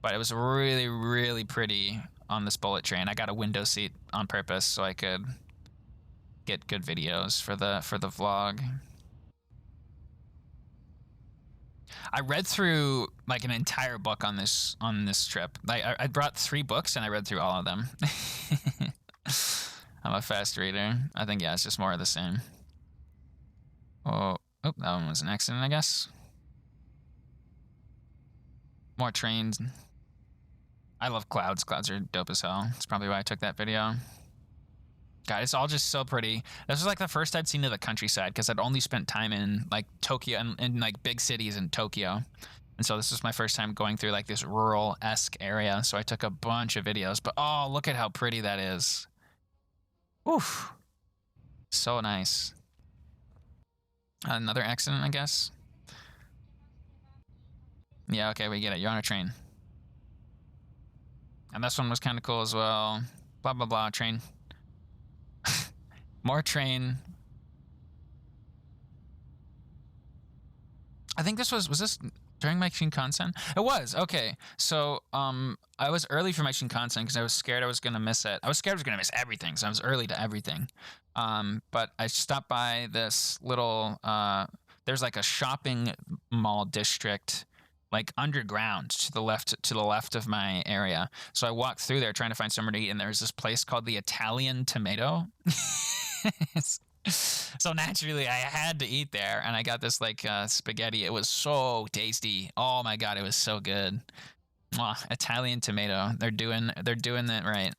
But it was really, really pretty on this bullet train. I got a window seat on purpose so I could get good videos for the vlog. I read through like an entire book on this trip. I brought 3 books and I read through all of them. I'm a fast reader. I think, yeah, it's just more of the same. Oh, that one was an accident, I guess. More trains. I love clouds. Clouds are dope as hell. That's probably why I took that video. God, it's all just so pretty. This was like the first I'd seen of the countryside because I'd only spent time in like Tokyo and in like big cities in Tokyo. And so this was my first time going through like this rural-esque area. So I took a bunch of videos, but oh, look at how pretty that is. Oof. So nice. Another accident, I guess. Yeah, okay, we get it. You're on a train. And this one was kind of cool as well. Blah, blah, blah, train. More train. I think this was this during my Shinkansen? It was, okay. So, I was early for my Shinkansen because I was scared I was going to miss it. I was scared I was going to miss everything, so I was early to everything. But I stopped by this little, there's like a shopping mall district like underground to the left of my area. So I walked through there trying to find somewhere to eat, and there's this place called the Italian Tomato. So naturally, I had to eat there, and I got this like spaghetti. It was so tasty. Oh my god, it was so good. Mwah, Italian tomato. They're doing it right.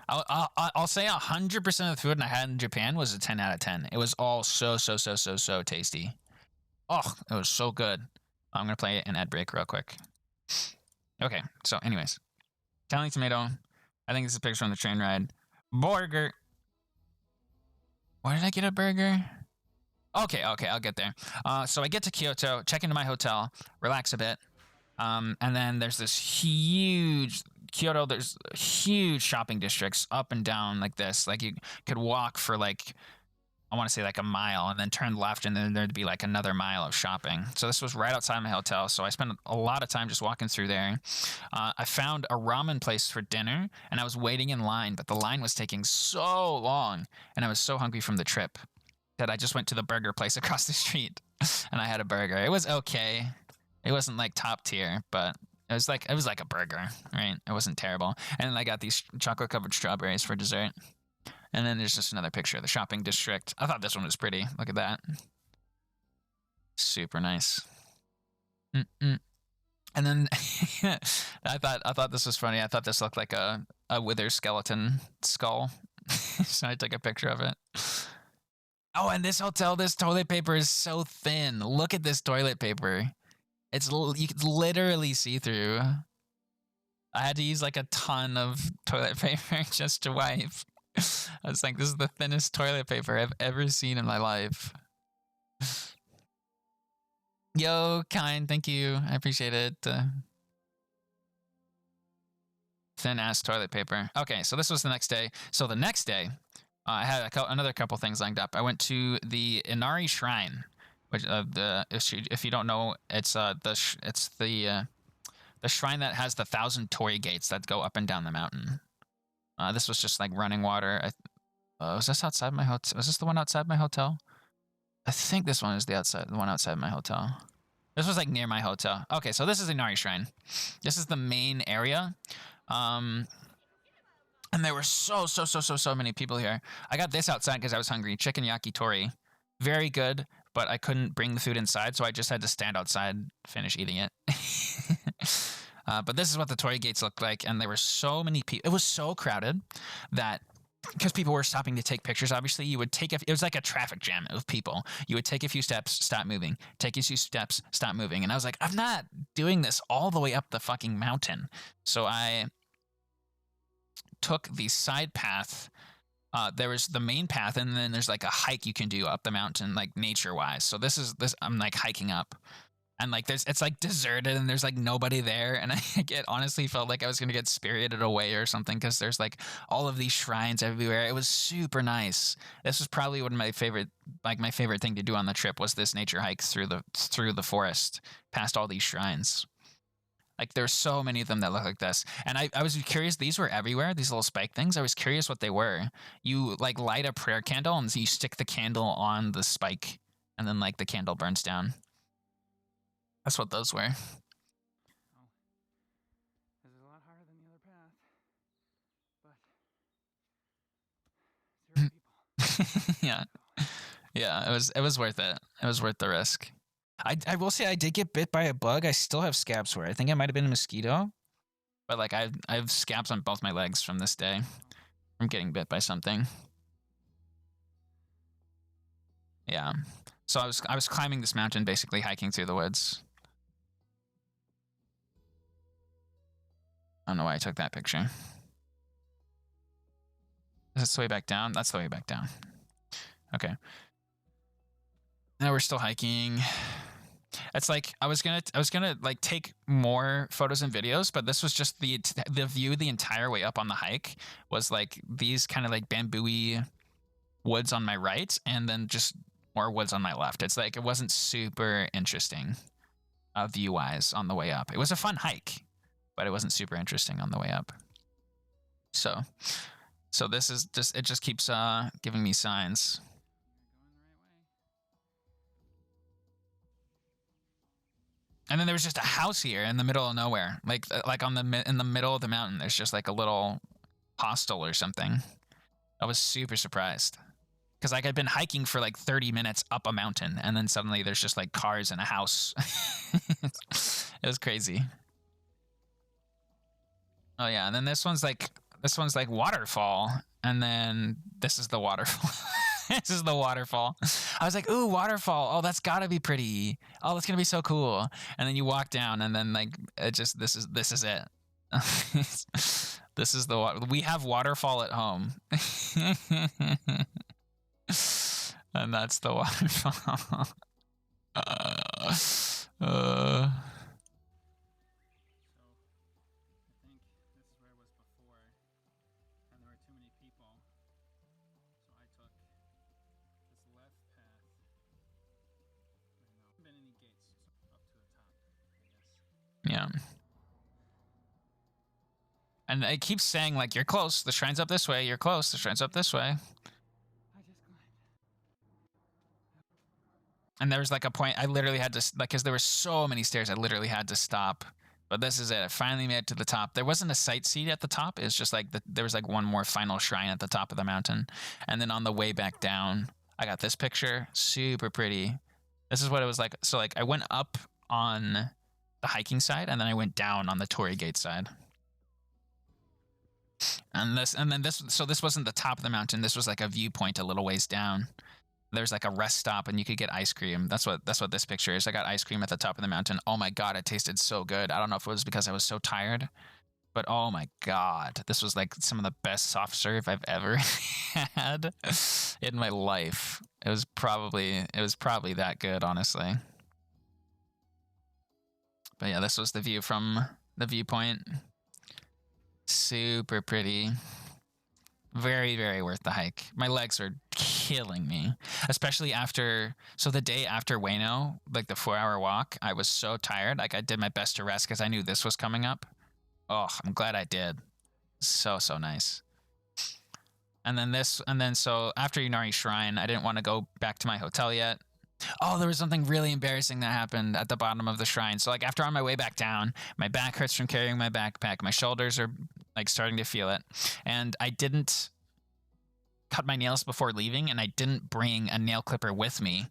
I'll say 100% of the food I had in Japan was a 10 out of 10. It was all so tasty. Oh, it was so good. I'm gonna play an ad break real quick. Okay, so anyways, Italian tomato. I think this is a picture from the train ride. Burger. Where did I get a burger? Okay, I'll get there. So I get to Kyoto, check into my hotel, relax a bit, and then there's this huge Kyoto. There's huge shopping districts up and down like this. Like you could walk for like I want to say like a mile and then turn left, and then there'd be like another mile of shopping. So this was right outside my hotel. So I spent a lot of time just walking through there. I found a ramen place for dinner, and I was waiting in line, but the line was taking so long, and I was so hungry from the trip that I just went to the burger place across the street, and I had a burger. It was okay. It wasn't like top tier, but it was like a burger, right? It wasn't terrible. And then I got these chocolate covered strawberries for dessert. And then there's just another picture of the shopping district. I thought this one was pretty. Look at that. Super nice. Mm-mm. And then I thought this was funny. I thought this looked like a wither skeleton skull. So I took a picture of it. Oh, and this hotel, this toilet paper is so thin. Look at this toilet paper. You can literally see through. I had to use like a ton of toilet paper just to wipe. I was like, this is the thinnest toilet paper I've ever seen in my life. Yo, kind, thank you. I appreciate it. Thin ass toilet paper. Okay, so this was the next day. So the next day, I had another couple things lined up. I went to the Inari Shrine, which if you don't know, it's the shrine that has the 1,000 torii gates that go up and down the mountain. This was just like running water. Was this outside my hotel? Was this the one outside my hotel? I think this one is the one outside my hotel. This was like near my hotel. Okay, so this is the Inari Shrine. This is the main area. And there were so many people here. I got this outside because I was hungry. Chicken yakitori. Very good, but I couldn't bring the food inside, so I just had to stand outside, finish eating it. But this is what the torii gates look like, and there were so many people. It was so crowded that because people were stopping to take pictures, obviously, you would take it was like a traffic jam of people. You would take a few steps, stop moving. Take a few steps, stop moving. And I was like, I'm not doing this all the way up the fucking mountain. So I took the side path. There was the main path, and then there's like a hike you can do up the mountain, like nature-wise. So this I'm like hiking up. And like it's like deserted and there's like nobody there, and I honestly felt like I was gonna get spirited away or something because there's like all of these shrines everywhere. It was super nice. This was probably one of my favorite thing to do on the trip was this nature hike through the forest past all these shrines. Like there's so many of them that look like this, and I was curious. These were everywhere. These little spike things. I was curious what they were. You like light a prayer candle and so you stick the candle on the spike, and then like the candle burns down. That's what those were. Oh, this is a lot harder than the other path, but 0 people. Yeah. It was worth it. It was worth the risk. I will say I did get bit by a bug. I still have scab sore. I think it might have been a mosquito, but like I have scabs on both my legs from this day from getting bit by something. Yeah. So I was climbing this mountain, basically hiking through the woods. I don't know why I took that picture. Is this the way back down? That's the way back down. Okay. Now we're still hiking. It's like I was gonna like take more photos and videos, but this was just the view the entire way up on the hike was like these kind of like bamboo-y woods on my right, and then just more woods on my left. It's like it wasn't super interesting view wise on the way up. It was a fun hike, but it wasn't super interesting on the way up. So this is just, it just keeps giving me signs. And then there was just a house here in the middle of nowhere, like in the middle of the mountain. There's just like a little hostel or something. I was super surprised. Because like I'd been hiking for like 30 minutes up a mountain, and then suddenly there's just like cars and a house. It was crazy. Oh yeah, and then this one's like waterfall, and then this is the waterfall. This is the waterfall. I was like, ooh, waterfall. Oh, that's gotta be pretty. Oh, that's gonna be so cool. And then you walk down, and then like it just this is it. This is the water. We have waterfall at home. And that's the waterfall. uh, So I think this is where it was before, and there were too many people. So I took this left path. I don't know. Been any gates up to the top, I guess. yeah. And it keeps saying like you're close. The shrine's up this way. You're close. The shrine's up this way. I just climbed. And there was like a point I literally had to like because there were so many stairs. I literally had to stop. But this is it. I finally made it to the top. There wasn't a sightsee at the top. It's just like there was like one more final shrine at the top of the mountain. And then on the way back down, I got this picture. Super pretty. This is what it was like. So like I went up on the hiking side, and then I went down on the Torii Gate side. And then this. So this wasn't the top of the mountain. This was like a viewpoint a little ways down. There's like a rest stop, and you could get ice cream. That's what this picture is. I got ice cream at the top of the mountain. Oh my god, it tasted so good. I don't know if it was because I was so tired, but oh my god, this was like some of the best soft serve I've ever had in my life. It was probably that good, honestly. But yeah, this was the view from the viewpoint. Super pretty. Very, very worth the hike. My legs are killing me, especially after. So the day after Ueno, like the 4-hour walk, I was so tired. Like I did my best to rest because I knew this was coming up. Oh, I'm glad I did. So nice. And then so after Inari Shrine, I didn't want to go back to my hotel yet. Oh, there was something really embarrassing that happened at the bottom of the shrine. So like after on my way back down, my back hurts from carrying my backpack. My shoulders are like starting to feel it. And I didn't cut my nails before leaving, and I didn't bring a nail clipper with me.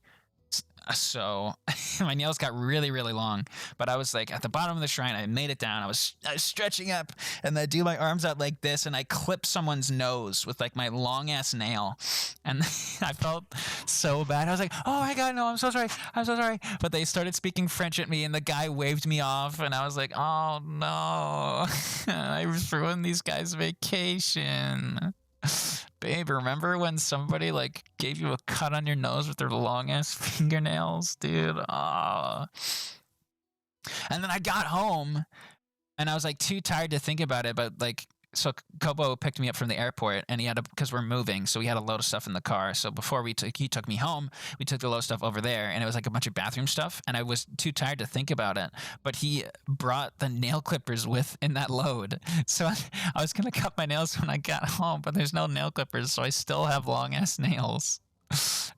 So my nails got really, really long. But I was like at the bottom of the shrine, I made it down. I was stretching up, and I do my arms out like this, and I clip someone's nose with like my long ass nail. And I felt so bad. I was like, oh my god, no, I'm so sorry. I'm so sorry. But they started speaking French at me, and the guy waved me off, and I was like, oh no, I ruined these guys' vacation. Babe, remember when somebody like gave you a cut on your nose with their long ass fingernails, dude? Ah. And then I got home, and I was like too tired to think about it, but like so Kobo picked me up from the airport, and he had because we're moving, so we had a load of stuff in the car. So before he took me home, we took the load of stuff over there, and it was like a bunch of bathroom stuff, and I was too tired to think about it. But he brought the nail clippers in that load, so I was gonna cut my nails when I got home, but there's no nail clippers, so I still have long ass nails.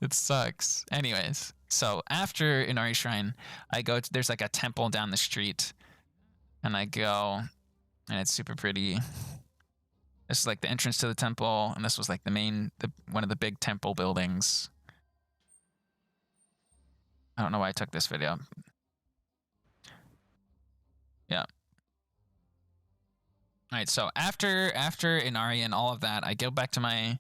It sucks. Anyways, so after Inari Shrine, I go to there's like a temple down the street, and I go, and it's super pretty. This is like the entrance to the temple, and this was like one of the big temple buildings. I don't know why I took this video. Yeah. All right, so after Inari and all of that, I go back to my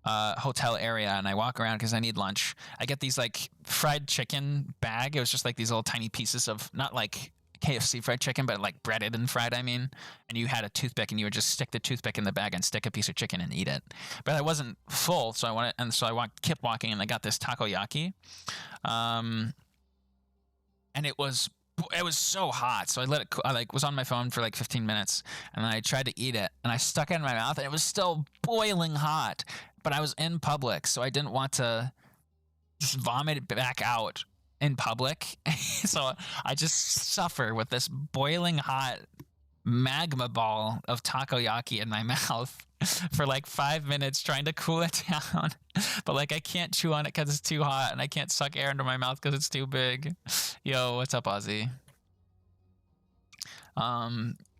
hotel area, and I walk around because I need lunch. I get these like fried chicken bag. It was just like these little tiny pieces of, not like KFC fried chicken, but like breaded and fried, I mean. And you had a toothpick, and you would just stick the toothpick in the bag and stick a piece of chicken and eat it. But I wasn't full, so I kept walking, and I got this takoyaki. And it was so hot, so I like was on my phone for like 15 minutes, and then I tried to eat it, and I stuck it in my mouth, and it was still boiling hot. But I was in public, so I didn't want to just vomit it back out in public. So I just suffer with this boiling hot magma ball of takoyaki in my mouth for like 5 minutes, trying to cool it down. But like I can't chew on it because it's too hot, and I can't suck air into my mouth because it's too big. Yo, what's up, Ozzy?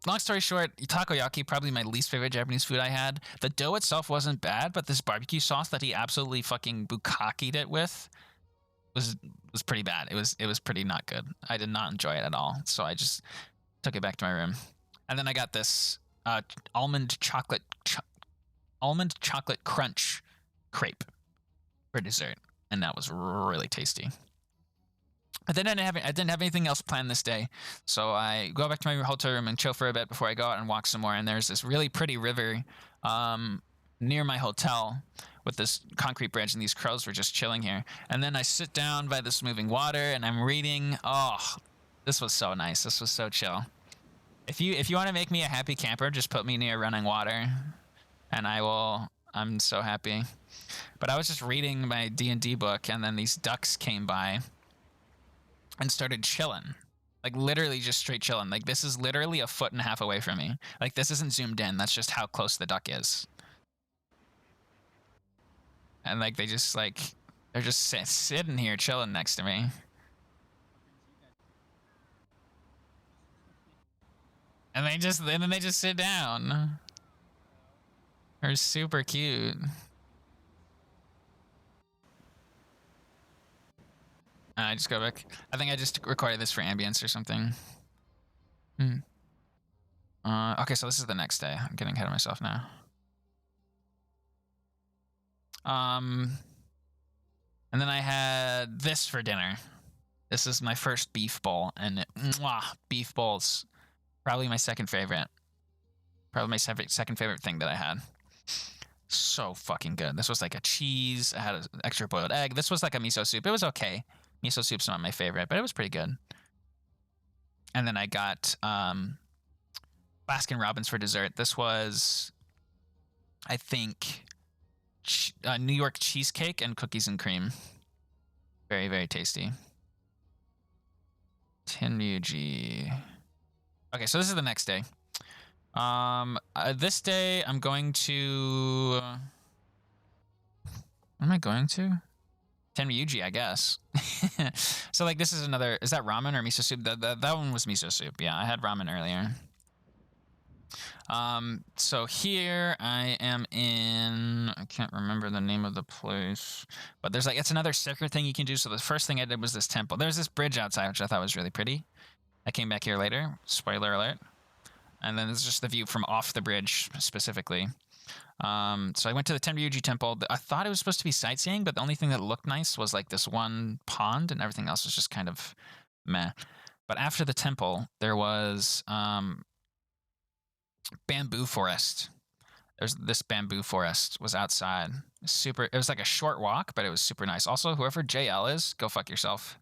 long story short, takoyaki, probably my least favorite Japanese food I had. The dough itself wasn't bad, but this barbecue sauce that he absolutely fucking bukkakied it with was pretty bad. It was pretty not good. I did not enjoy it at all. So I just took it back to my room. And then I got this almond chocolate crunch crepe for dessert, and that was really tasty. But then I didn't have anything else planned this day, so I go back to my hotel room and chill for a bit before I go out and walk some more. And there's this really pretty river near my hotel with this concrete bridge, and these crows were just chilling here. And then I sit down by this moving water, and I'm reading. Oh, this was so nice. This was so chill. If you want to make me a happy camper, just put me near running water, and I will. I'm so happy. But I was just reading my D&D book, and then these ducks came by and started chilling. Like, literally just straight chilling. Like, this is literally a foot and a half away from me. Like, this isn't zoomed in. That's just how close the duck is. And, like, they're just sitting here chilling next to me. And then they just sit down. They're super cute. I just go back. I think I just recorded this for ambience or something. Okay, so this is the next day. I'm getting ahead of myself now. And then I had this for dinner. This is my first beef bowl, and beef bowls, probably my second favorite. Probably my second favorite thing that I had. So fucking good. This was like a cheese. I had an extra boiled egg. This was like a miso soup. It was okay. Miso soup's not my favorite, but it was pretty good. And then I got Baskin Robbins for dessert. This was, I think, New York cheesecake and cookies and cream. Very, very tasty. Tenryuji. Okay, so this is the next day. This day I'm going to. What am I going to? Tenryuji, I guess. So like this is another. Is that ramen or miso soup? That one was miso soup. Yeah, I had ramen earlier. So here I am in. I can't remember the name of the place, but there's like it's another secret thing you can do. So the first thing I did was this temple. There's this bridge outside which I thought was really pretty. I came back here later. Spoiler alert. And then this is just the view from off the bridge specifically. So I went to the Tenryuji temple. I thought it was supposed to be sightseeing, but the only thing that looked nice was like this one pond, and everything else was just kind of meh. But after the temple, there was bamboo forest. There's this bamboo forest was outside. Super. It was like a short walk, but it was super nice. Also, whoever JL is, go fuck yourself.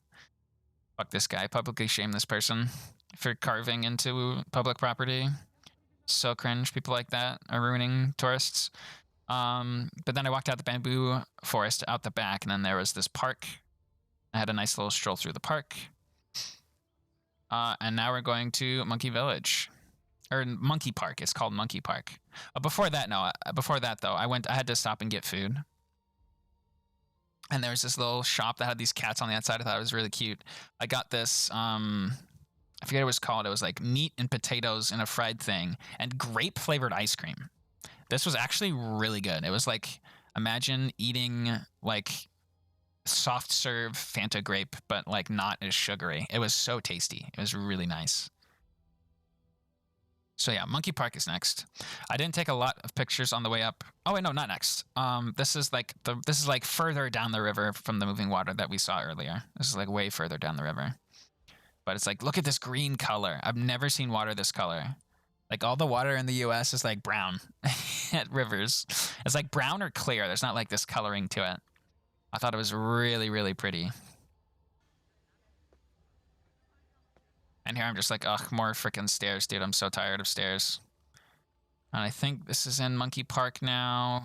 Fuck this guy. Publicly shame this person for carving into public property. So cringe. People like that are ruining tourists. But then I walked out the bamboo forest out the back, and then there was this park. I had a nice little stroll through the park. And now we're going to Monkey Village. Or Monkey Park. It's called Monkey Park. Before that, though, I had to stop and get food. And there was this little shop that had these cats on the outside. I thought it was really cute. I got this, I forget what it was called. It was like meat and potatoes in a fried thing and grape flavored ice cream. This was actually really good. It was like, imagine eating like soft serve Fanta grape, but like not as sugary. It was so tasty. It was really nice. So yeah, Monkey Park is next. I didn't take a lot of pictures on the way up. Oh wait, no, not next. This is like further down the river from the moving water that we saw earlier. This is like way further down the river. But it's like, look at this green color. I've never seen water this color. Like all the water in the US is like brown at rivers. It's like brown or clear. There's not like this coloring to it. I thought it was really, really pretty. And here I'm just like, ugh, more freaking stairs, dude. I'm so tired of stairs. And I think this is in Monkey Park now.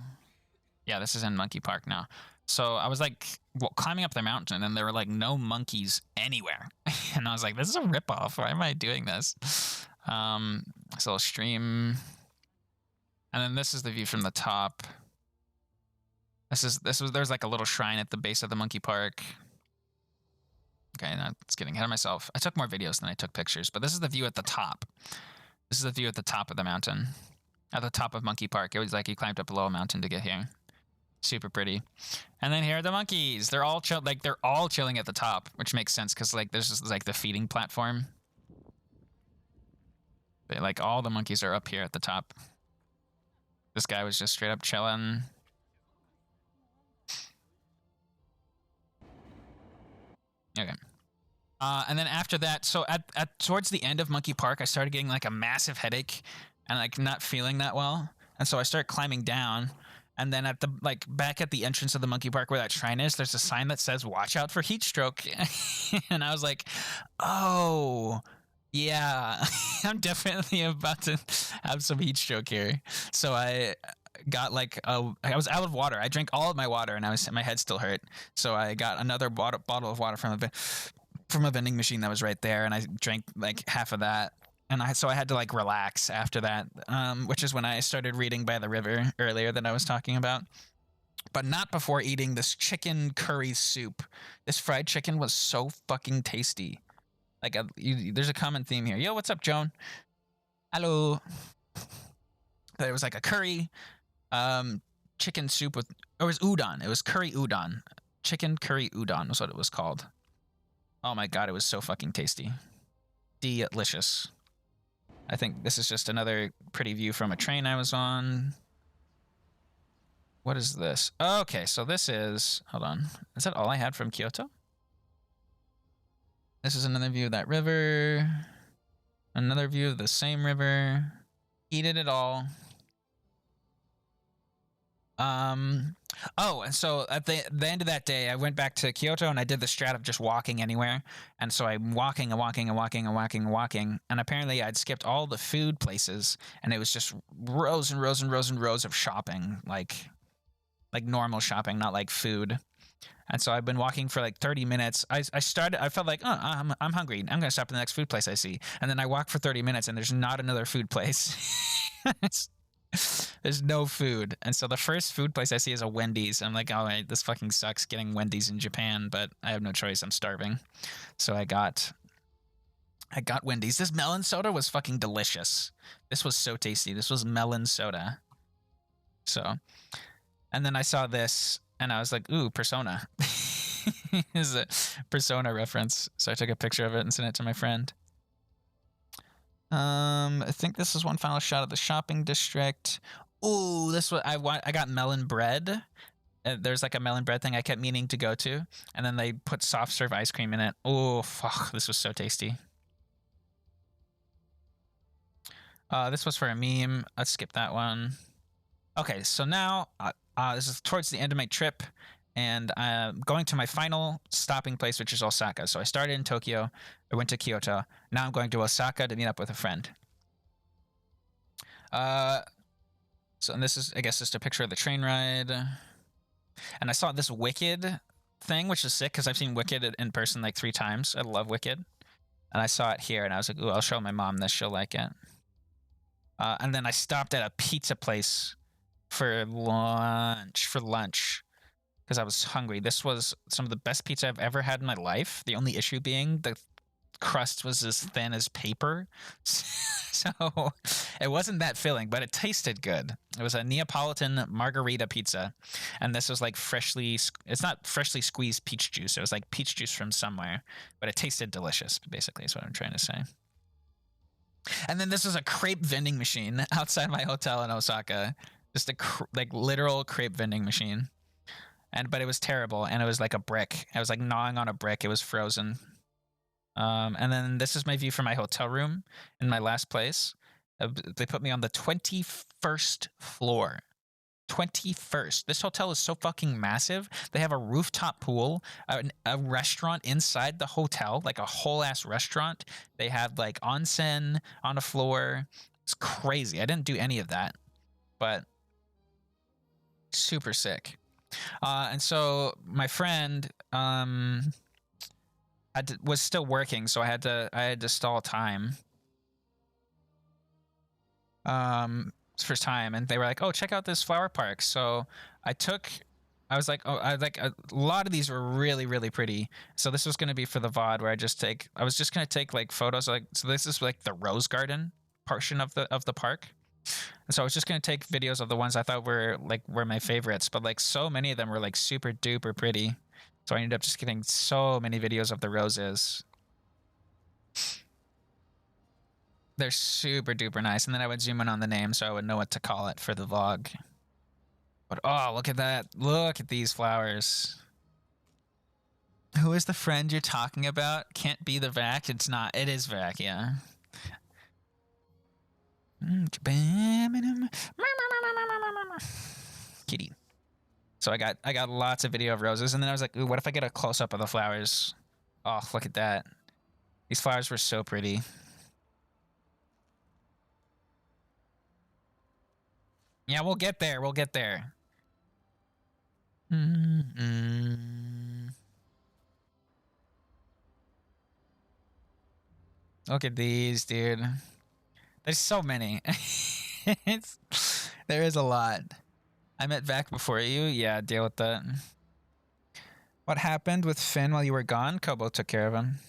Yeah, this is in Monkey Park now. So I was like climbing up the mountain, and there were like no monkeys anywhere. And I was like, this is a ripoff. Why am I doing this? This little stream. And then this is the view from the top. There's like a little shrine at the base of the Monkey Park. Okay, now it's getting ahead of myself. I took more videos than I took pictures, but this is the view at the top. This is the view at the top of the mountain. At the top of Monkey Park. It was like you climbed up a low mountain to get here. Super pretty. And then here are the monkeys. They're all they're all chilling at the top, which makes sense because like there's just like the feeding platform. But like all the monkeys are up here at the top. This guy was just straight up chilling. Okay. And then after that, so at towards the end of Monkey Park, I started getting like a massive headache and like not feeling that well. And so I started climbing down. And then at the like back at the entrance of the Monkey Park where that shrine is, there's a sign that says "Watch out for heat stroke." And I was like, "Oh, yeah, I'm definitely about to have some heat stroke here." So I got like I was out of water. I drank all of my water, and my head still hurt. So I got another bottle of water from a vending machine that was right there, and I drank like half of that. And so I had to like relax after that, which is when I started reading by the river earlier that I was talking about. But not before eating this chicken curry soup. This fried chicken was so fucking tasty. Like there's a common theme here. Yo, what's up, Joan? Hello. There was like a curry, chicken soup with, or it was udon. It was curry udon. Chicken curry udon was what it was called. Oh my god, it was so fucking tasty. Delicious. I think this is just another pretty view from a train I was on. What is this? Okay, so this is... Hold on. Is that all I had from Kyoto? This is another view of that river. Another view of the same river. Eated it all. Oh, and so at the end of that day, I went back to Kyoto and I did the strat of just walking anywhere. And so I'm walking and walking and walking and walking and walking. And apparently I'd skipped all the food places and it was just rows and rows and rows and rows of shopping, like normal shopping, not like food. And so I've been walking for like 30 minutes. I felt like, oh, I'm hungry. I'm going to stop at the next food place I see. And then I walk for 30 minutes and there's not another food place. There's no food. And so the first food place I see is a Wendy's. I'm like, all right, this fucking sucks getting Wendy's in Japan, but I have no choice. I'm starving. So I got Wendy's. This melon soda was fucking delicious. This was so tasty. This was melon soda. So, and then I saw this and I was like, ooh, Persona. This is a Persona reference. So I took a picture of it and sent it to my friend. I think this is one final shot of the shopping district. Ooh, this was I got melon bread. There's like a melon bread thing I kept meaning to go to, and then they put soft serve ice cream in it. Oh, fuck, this was so tasty. This was for a meme. Let's skip that one. Okay, so now this is towards the end of my trip, and I'm going to my final stopping place, which is Osaka. So I started in Tokyo, I went to Kyoto. Now I'm going to Osaka to meet up with a friend. So and this is, I guess, just a picture of the train ride. And I saw this Wicked thing, which is sick because I've seen Wicked in person like 3 times. I love Wicked. And I saw it here, and I was like, ooh, I'll show my mom this. She'll like it. And then I stopped at a pizza place for lunch, because I was hungry. This was some of the best pizza I've ever had in my life. The only issue being the crust was as thin as paper. So it wasn't that filling, but it tasted good. It was a Neapolitan margarita pizza. And this was like it's not freshly squeezed peach juice. It was like peach juice from somewhere, but it tasted delicious, basically, is what I'm trying to say. And then this was a crepe vending machine outside my hotel in Osaka. Just a like literal crepe vending machine. But it was terrible, and it was like a brick. I was like gnawing on a brick. It was frozen. And then this is my view from my hotel room in my last place. They put me on the 21st floor. 21st. This hotel is so fucking massive. They have a rooftop pool, a restaurant inside the hotel, like a whole ass restaurant. They have like onsen on a floor. It's crazy. I didn't do any of that, but super sick. And so my friend was still working, so I had to stall time. First time, and they were like, "Oh, check out this flower park." So I was like, "Oh, a lot of these were really, really pretty." So this was going to be for the VOD where I was just going to take like photos. Like, so this is like the rose garden. portion of the park. And so I was just gonna take videos of the ones I thought were my favorites, but like so many of them were like super duper pretty. So I ended up just getting so many videos of the roses. They're super duper nice. And then I would zoom in on the name so I would know what to call it for the vlog. But oh, look at that. Look at these flowers. Who is the friend you're talking about? Can't be the Vac. It's not. It is Vac, yeah. Kitty. So I got lots of video of roses, and then I was like, ooh, what if I get a close up of the flowers? Oh, look at that. These flowers were so pretty. Yeah, we'll get there. We'll get there. Look at these, dude. There's so many. There is a lot. I met Vac before you. Yeah, deal with that. What happened with Finn while you were gone? Kobo took care of him.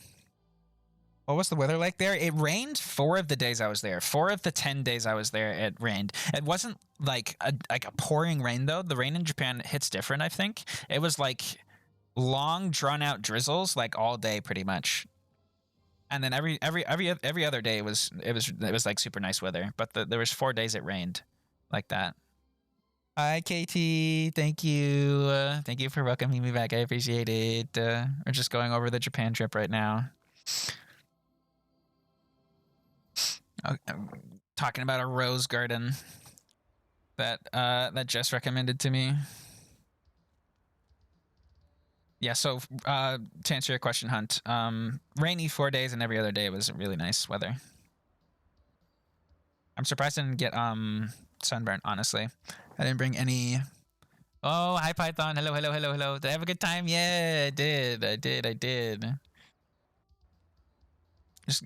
What was the weather like there? It rained 4 of the days I was there. 4 of the 10 days I was there, it rained. It wasn't like a pouring rain though. The rain in Japan hits different, I think. It was like long, drawn out drizzles, like all day, pretty much. And then every other day it was like super nice weather. But there was 4 days it rained, like that. Hi, Katie. Thank you. Thank you for welcoming me back. I appreciate it. We're just going over the Japan trip right now. I'm talking about a rose garden that Jess recommended to me. Yeah, so to answer your question, Hunt, rainy 4 days and every other day was really nice weather. I'm surprised I didn't get sunburnt, honestly. I didn't bring any. Oh, hi Python. Hello, hello, hello, hello. Did I have a good time? Yeah, I did. Just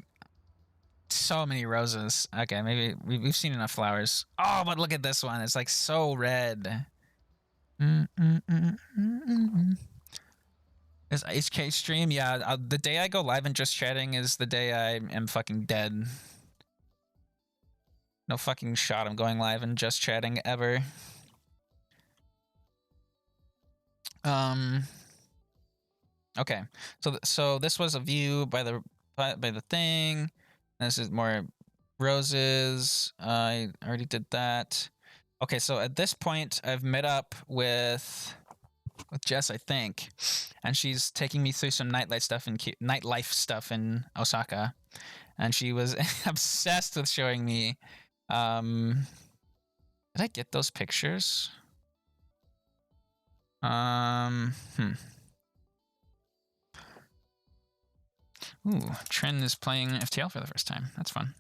so many roses. Okay, maybe we've seen enough flowers. Oh, but look at this one. It's like so red. Is HK stream? Yeah, the day I go live and just chatting is the day I am fucking dead. No fucking shot I'm going live and just chatting ever. Okay, so this was a view by the thing. This is more roses. I already did that. Okay, so at this point, I've met up with Jess, I think, and she's taking me through some nightlife stuff in Osaka, and she was obsessed with showing me. Did I get those pictures? Ooh, Trin is playing FTL for the first time. That's fun.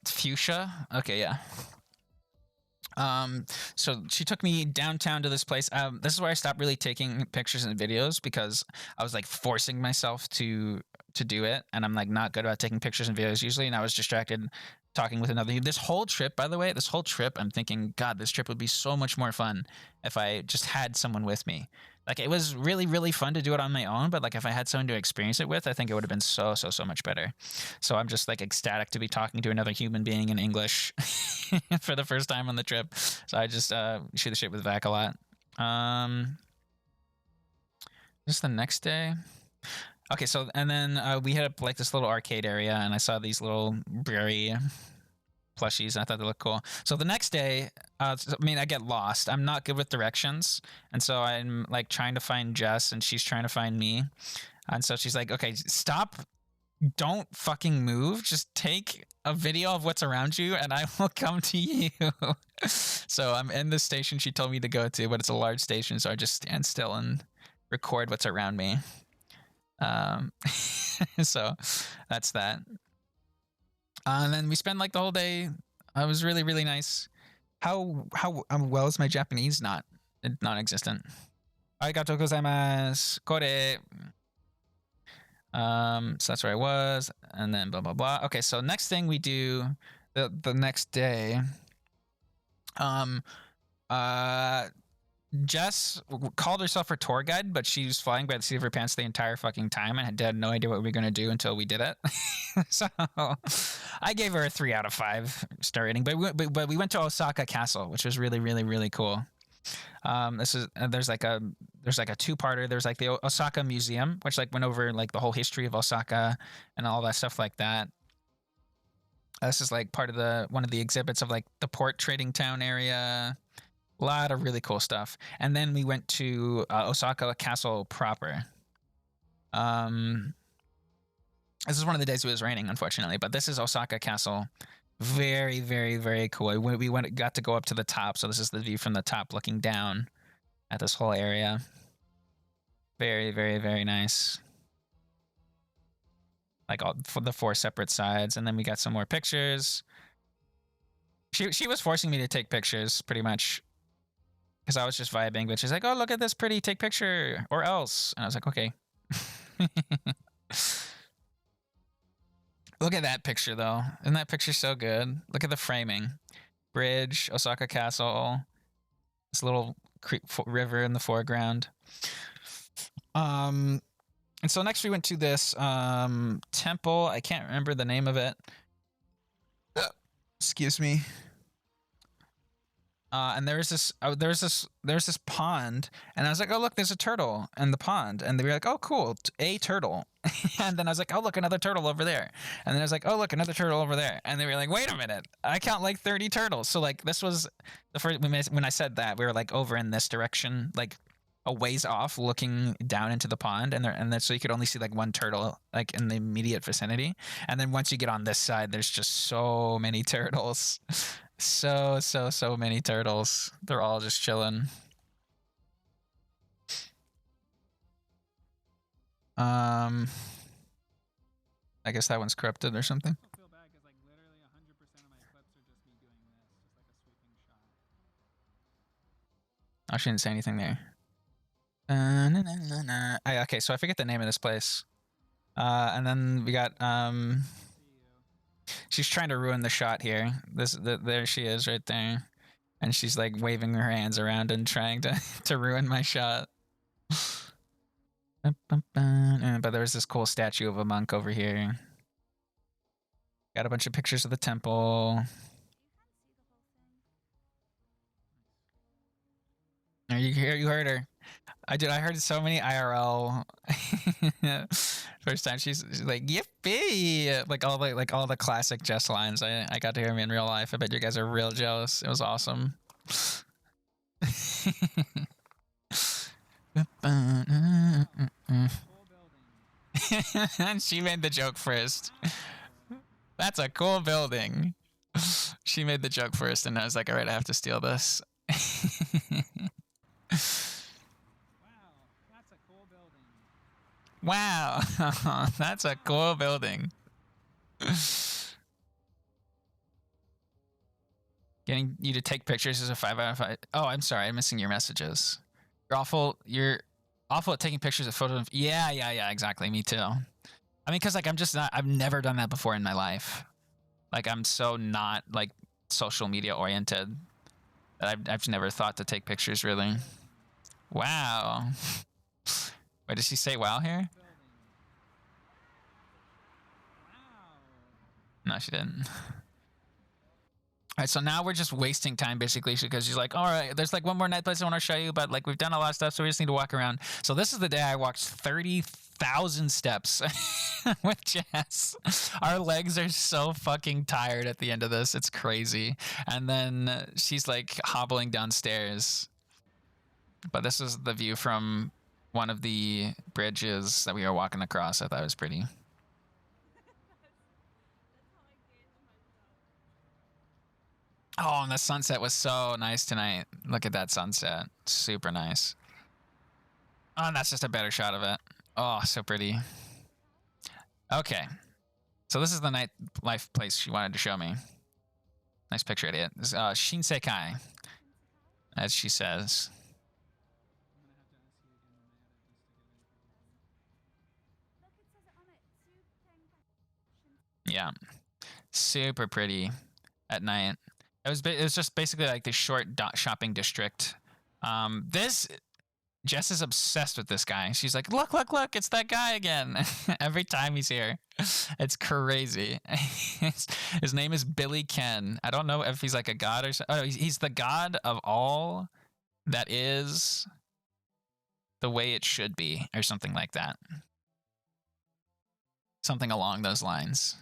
Fuchsia. Okay, yeah. So she took me downtown to this place. This is where I stopped really taking pictures and videos because I was like forcing myself to do it, and I'm like not good about taking pictures and videos usually, and I was distracted talking with another. This whole trip, by the way, I'm thinking, God, this trip would be so much more fun if I just had someone with me. Like it was really, really fun to do it on my own, but like if I had someone to experience it with, I think it would have been so much better. So I'm just like ecstatic to be talking to another human being in English for the first time on the trip. So I just shoot the shit with Vac a lot. Just the next day. Okay, so and then we hit up like this little arcade area, and I saw these little berry plushies, and I thought they looked cool. So the next day, I get lost. I'm not good with directions, and so I'm like trying to find Jess, and she's trying to find me. And so she's like, "Okay, stop! Don't fucking move. Just take a video of what's around you, and I will come to you." So I'm in the station she told me to go to, but it's a large station, so I just stand still and record what's around me. So that's that. And then we spent like the whole day. It was really, really nice. How well is my Japanese? Non-existent. Arigatou gozaimasu. Kore. So that's where I was, and then blah blah blah. Okay, so next thing we do the next day, Jess called herself a tour guide, but she was flying by the seat of her pants the entire fucking time and had no idea what we were going to do until we did it. So I gave her a 3 out of 5 star rating. But we went to Osaka Castle, which was really, really, really cool. This is there's like a two-parter. There's like the Osaka Museum, which like went over like the whole history of Osaka and all that stuff like that. This is like part of one of the exhibits of like the port trading town area. A lot of really cool stuff. And then we went to Osaka Castle proper. This is one of the days it was raining, unfortunately, but this is Osaka Castle. Very, very, very cool. We got to go up to the top, so this is the view from the top looking down at this whole area. Very, very, very nice. Like all for the 4 separate sides, and then we got some more pictures. She was forcing me to take pictures pretty much because I was just vibing, but she's like, "Oh, look at this pretty, take picture or else." And I was like, "Okay." Look at that picture though. Isn't that picture so good? Look at the framing. Bridge, Osaka Castle, this little river in the foreground. And so next we went to this temple. I can't remember the name of it. Excuse me. And there's this pond, and I was like, oh look, there's a turtle in the pond, and they were like, oh cool, a turtle. And then I was like, oh look, another turtle over there, and then I was like, oh look, another turtle over there, and they were like, wait a minute, I count like 30 turtles. So like this was the first when I said that, we were like over in this direction, like a ways off, looking down into the pond, and then so you could only see like one turtle like in the immediate vicinity, and then once you get on this side, there's just so many turtles. So many turtles. They're all just chilling. I guess that one's corrupted or something. I feel bad because like literally 100% of my clips are just me doing this, just like a sweeping shot. I shouldn't say anything there. Okay, so I forget the name of this place. And then we got she's trying to ruin the shot here. There she is right there. And she's like waving her hands around and trying to ruin my shot. But there's this cool statue of a monk over here. Got a bunch of pictures of the temple. You heard her. I heard so many IRL. First time she's like, yippee! Like all the classic Jess lines. I got to hear them in real life. I bet you guys are real jealous. It was awesome. And she made the joke first. That's a cool building. She made the joke first, and I was like, all right, I have to steal this. Wow, that's a cool building. Getting you to take pictures is a 5 out of 5. Oh, I'm sorry, I'm missing your messages. You're awful at taking pictures of photos. Yeah, exactly. Me too. I mean, because like I've never done that before in my life. Like I'm so not like social media oriented that I've never thought to take pictures really. Wow. Wait, did she say wow here? No, she didn't. All right, so now we're just wasting time basically because she's like, all right, there's like one more night place I want to show you, but like we've done a lot of stuff, so we just need to walk around. So this is the day I walked 30,000 steps with Jess. Our legs are so fucking tired at the end of this. It's crazy. And then she's like hobbling downstairs. But this is the view from one of the bridges that we were walking across. I thought it was pretty. Oh, and the sunset was so nice tonight. Look at that sunset. Super nice. Oh, and that's just a better shot of it. Oh, so pretty. Okay. So this is the nightlife place she wanted to show me. Nice picture, idiot. This is Shinsekai, as she says. Yeah. Super pretty at night. It was just basically like this short shopping district This Jess is obsessed with this guy. She's like, look, look, look, it's that guy again. Every time he's here. It's crazy. His name is Billy Ken. I don't know if he's like a god or something. Oh, he's the god of all that is the way it should be, or something like that. Something along those lines.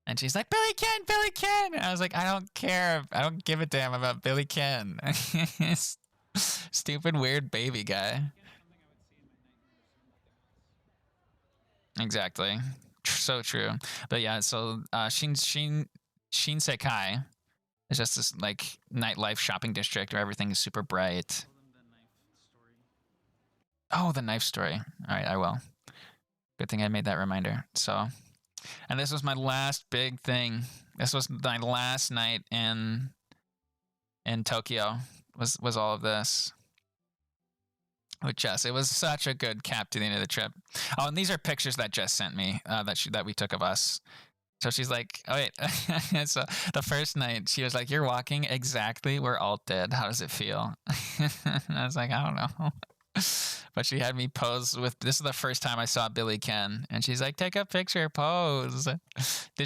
And she's like, Billy Ken, Billy Ken. And I was like, I don't care. I don't give a damn about Billy Ken. Stupid, weird baby guy. Exactly. So true. But yeah, so Shinseikai is just this like nightlife shopping district where everything is super bright. Oh, the knife story. All right, I will. Good thing I made that reminder. So, and this was my last big thing. This was my last night in Tokyo. Was all of this with Jess. It was such a good cap to the end of the trip. Oh, and these are pictures that Jess sent me that we took of us. So she's like, oh wait. So the first night she was like, you're walking exactly where Alt did. How does it feel? And I was like, I don't know. But she had me pose with, this is the first time I saw Billy Ken. And she's like, take a picture, pose.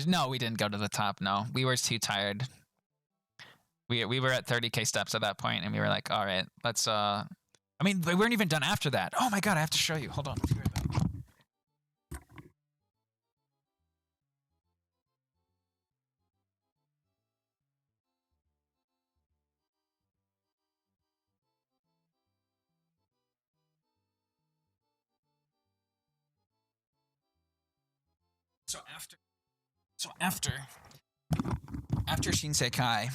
No, we didn't go to the top. No, we were too tired. We were at 30K steps at that point, and we were like, all right, let's I mean, we weren't even done after that. Oh my god, I have to show you. Hold on. I'll be right back. So after Shinsekai,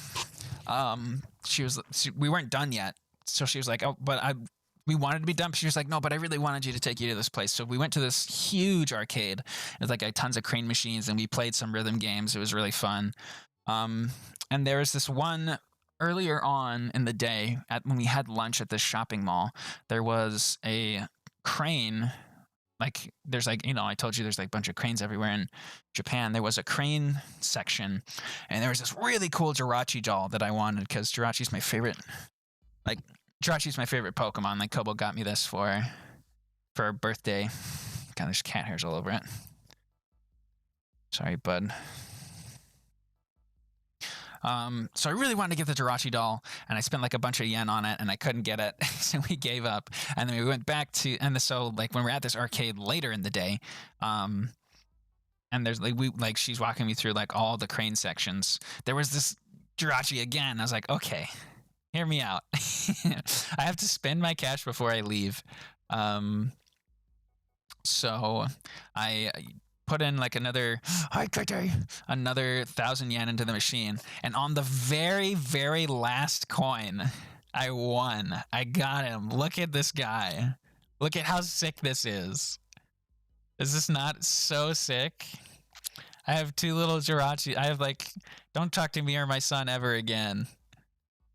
we weren't done yet. So she was like, oh, but we wanted to be done. But she was like, no, but I really wanted you to take you to this place. So we went to this huge arcade with like tons of crane machines, and we played some rhythm games. It was really fun. And there was this one earlier on in the day when we had lunch at this shopping mall. There was a crane. Like there's like, I told you there's like a bunch of cranes everywhere in Japan. There was a crane section, and there was this really cool Jirachi doll that I wanted because Jirachi's my favorite. Like Jirachi's my favorite Pokemon. Like Kobo got me this for her birthday. God, there's cat hairs all over it. Sorry, bud. So I really wanted to get the Jirachi doll, and I spent like a bunch of yen on it, and I couldn't get it, so we gave up. And then we went back to, so like when we're at this arcade later in the day, and there's like she's walking me through like all the crane sections. There was this Jirachi again. I was like, okay, hear me out. I have to spend my cash before I leave. So I put in like another 1,000 yen into the machine, and on the very, very last coin, I won. I got him. Look at this guy. Look at how sick this is. Is this not so sick? I have two little Jirachi. I have like, don't talk to me or my son ever again.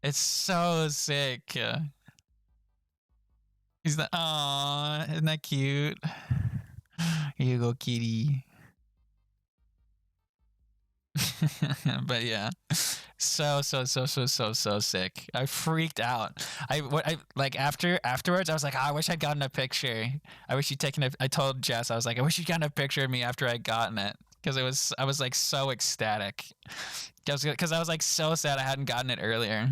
It's so sick. He's like, aw, isn't that cute? Here you go, kitty. But yeah, so sick. I freaked out. I like afterwards I was like, oh, I wish I'd gotten a picture. I wish you'd taken I told Jess, I was like, I wish you'd gotten a picture of me after I'd gotten it, because I was like so ecstatic, because I was like so sad I hadn't gotten it earlier.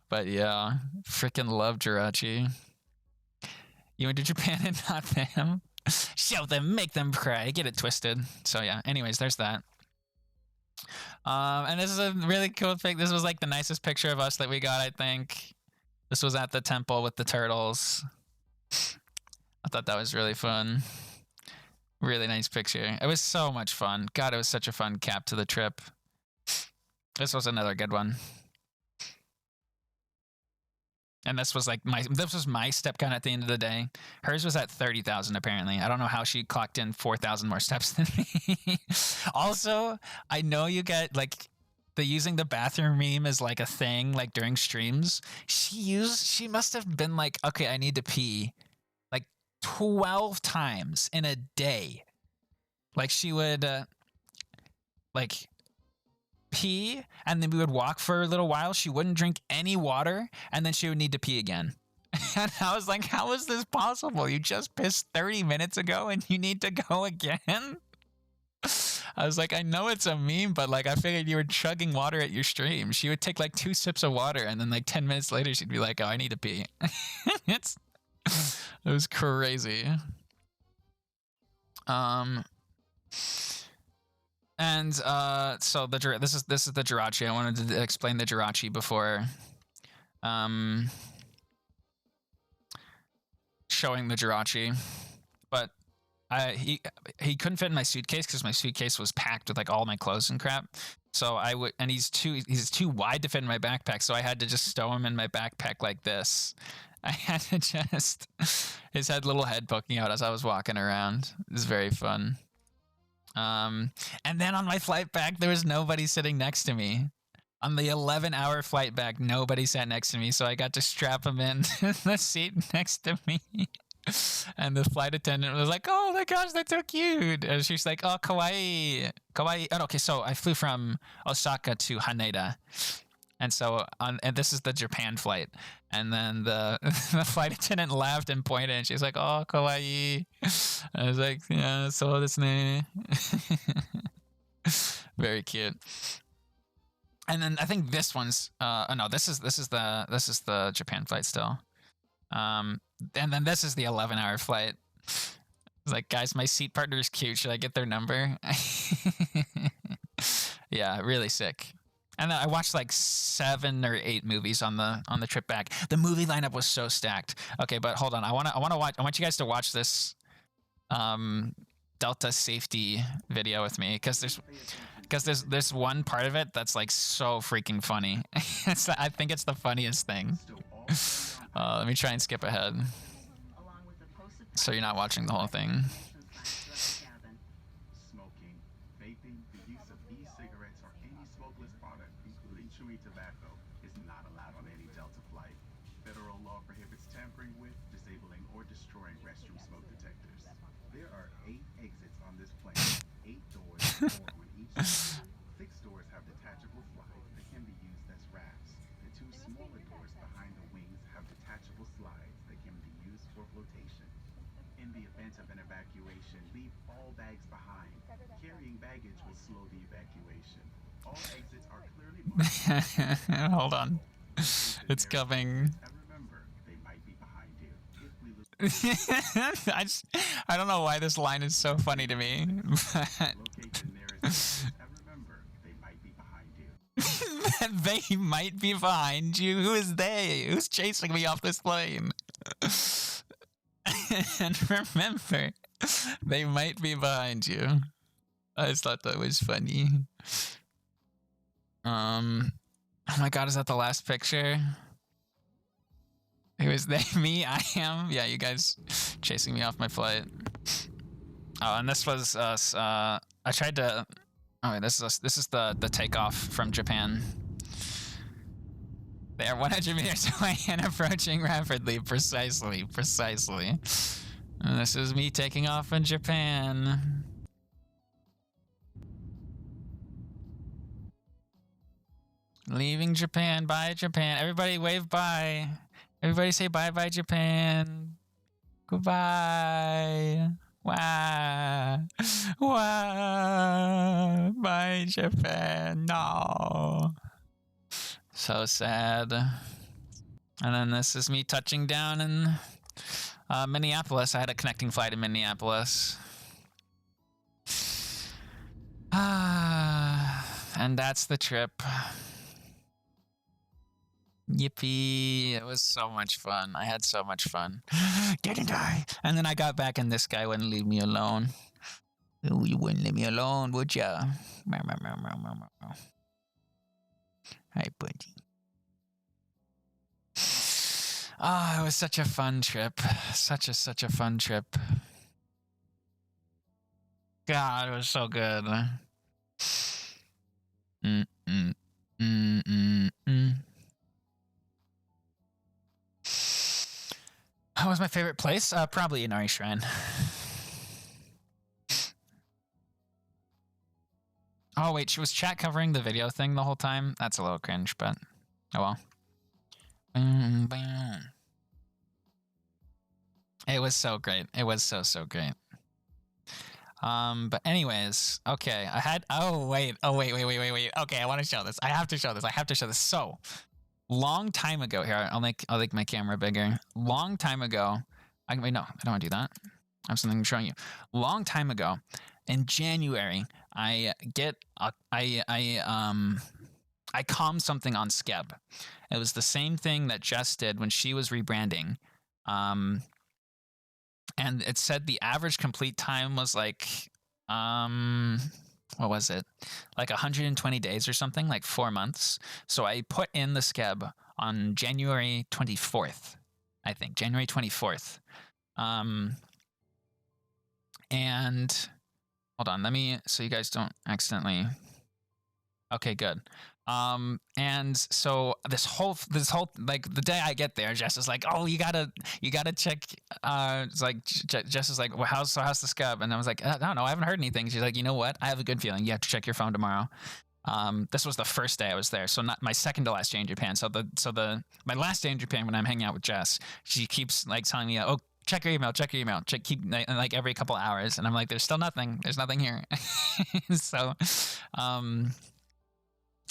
But yeah, freaking love Jirachi. You went to Japan and not them. Show them, make them cry, get it twisted. So yeah, anyways, there's that. And this is a really cool pic. This was like the nicest picture of us that we got, I think. This was at the temple with the turtles. I thought that was really fun. Really nice picture. It was so much fun. God, it was such a fun cap to the trip. This was another good one. And this was my step count at the end of the day. Hers was at 30,000 apparently. I don't know how she clocked in 4,000 more steps than me. Also, I know you get like the using the bathroom meme is like a thing like during streams. She must have been like, okay, I need to pee like 12 times in a day. Like she would like pee, and then we would walk for a little while. She wouldn't drink any water, and then she would need to pee again. And I was like, how is this possible? You just pissed 30 minutes ago and you need to go again? I was like, I know it's a meme, but like I figured you were chugging water at your stream. She would take like 2 sips of water, and then like 10 minutes later she'd be like, oh, I need to pee. It was crazy. And so this is the Jirachi. I wanted to explain the Jirachi before showing the Jirachi, but he couldn't fit in my suitcase because my suitcase was packed with like all my clothes and crap. So he's too wide to fit in my backpack, so I had to just stow him in my backpack like this. I had to just his little head poking out as I was walking around. It was very fun. And then on my flight back, there was nobody sitting next to me. On the 11-hour flight back, nobody sat next to me, so I got to strap him in the seat next to me. And the flight attendant was like, "Oh my gosh, that's so cute!" And she's like, "Oh, kawaii, kawaii." Oh, okay, so I flew from Osaka to Haneda, and so and this is the Japan flight. And then the flight attendant laughed and pointed, and she's like, "Oh, kawaii." I was like, "Yeah, so desu ne." Very cute. And then I think this one's no, this is the Japan flight still. And then this is the 11-hour flight. It's like, guys, my seat partner is cute. Should I get their number? Yeah, really sick. And I watched like 7 or 8 movies on the trip back. The movie lineup was so stacked. Okay, but hold on. I want you guys to watch this Delta safety video with me, because there's one part of it that's like so freaking funny. I think it's the funniest thing. Let me try and skip ahead, so you're not watching the whole thing. Smoking, vaping, the use of e-cigarettes or any smokeless product, including chewing tobacco, is not allowed on any Delta flight. Federal law prohibits tampering with, disabling, or destroying restroom smoke detectors. There are 8 exits on this plane, 8 doors, 4 on each side. 6 doors have detachable slides that can be used as rafts. The 2 smaller doors behind the wings have detachable slides that can be used for flotation. In the event of an evacuation, leave all bags behind. Carrying baggage will slow the evacuation. All exits are clearly marked. Hold on. It's coming. And remember, they might be behind you. If we lose I don't know why this line is so funny to me. locate the nearest exit, and remember, they might be behind you. They might be behind you. Who is they? Who's chasing me off this plane? And remember, they might be behind you. I just thought that was funny. Oh my god, is that the last picture? Who is they? Me? I am? Yeah, you guys chasing me off my flight. Oh, and this was us. I tried to. Oh, wait, this is the takeoff from Japan. They are 100 meters away and approaching rapidly. Precisely. And this is me taking off in Japan. Leaving Japan. Bye, Japan. Everybody wave bye. Everybody say bye, Japan. Goodbye. Wow. Bye, Japan. No. So sad. And then this is me touching down in Minneapolis. I had a connecting flight in Minneapolis. And that's the trip. Yippee. It was so much fun. I had so much fun. Didn't I? And then I got back and this guy wouldn't leave me alone. Oh, you wouldn't leave me alone, would ya? Hi, buddy. Ah, it was such a fun trip. Such a fun trip. God, it was so good. What was my favorite place? Probably Inari Shrine. Oh, Oh wait, she was chat covering the video thing the whole time. That's a little cringe, but oh well. It was so great. It was so great. But anyways, okay. Oh wait. Okay, I want to show this. I have to show this. So, long time ago here, I'll make my camera bigger. Long time ago, wait, no, I don't want to do that. I have something showing you. Long time ago, in January, I calmed something on Skeb. It was the same thing that Jess did when she was rebranding. And it said the average complete time was like, what was it? Like 120 days or something, like 4 months. So I put in the Skeb on January 24th, I think, January 24th. And hold on, so you guys don't accidentally. Okay, good. And so this whole like the day I get there, Jess is like, oh, you gotta check. It's like Jess is like, well, how's the Skeb? And I was like, I don't know, I haven't heard anything. She's like, you know what? I have a good feeling. You have to check your phone tomorrow. This was the first day I was there, so not my second to last day in Japan. So my last day in Japan when I'm hanging out with Jess, she keeps like telling me, oh, check your email, keep like every couple hours, and I'm like, there's still nothing. There's nothing here. So,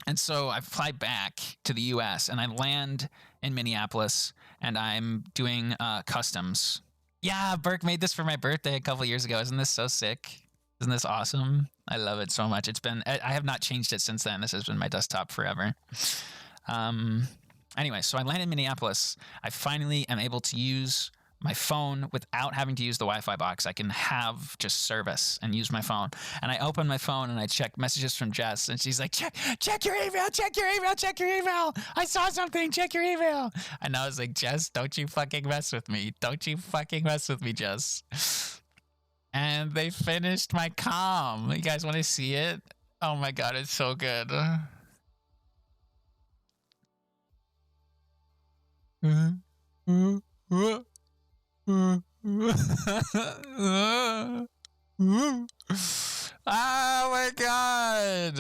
and so I fly back to the U.S. and I land in Minneapolis, and I'm doing customs. Yeah, Burke made this for my birthday a couple years ago. Isn't this so sick? Isn't this awesome? I love it so much. I have not changed it since then. This has been my desktop forever. Anyway, so I land in Minneapolis. I finally am able to use my phone without having to use the Wi-Fi box. I can have just service and use my phone. And I open my phone and I check messages from Jess, and she's like, check your email. I saw something, check your email. And I was like, Jess, don't you fucking mess with me. Jess. And they finished my comm. You guys want to see it? Oh my God, it's so good. Oh my God.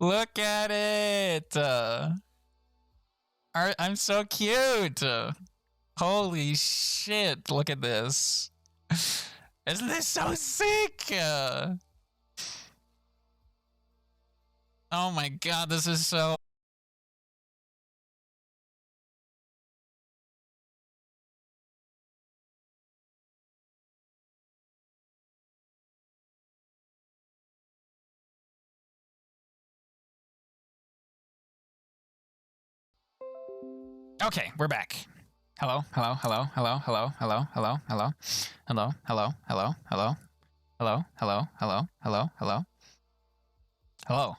Look at it. I'm so cute. Holy shit. Look at this. Isn't this so sick? Oh my God, this is so... Okay, we're back. Hello. Hello.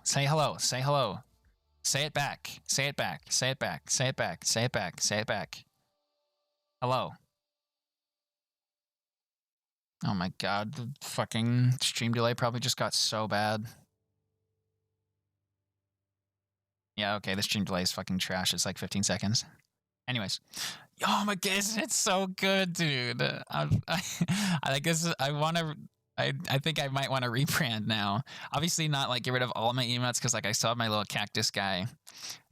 Say hello. Say it back. Hello. Oh my God, the fucking stream delay probably just got so bad. Yeah, okay, the stream delay is fucking trash. It's like 15 seconds. Anyways. Oh my God, it's so good, dude. I guess I think I might want to rebrand now. Obviously not like get rid of all my emotes, because like I still have my little cactus guy.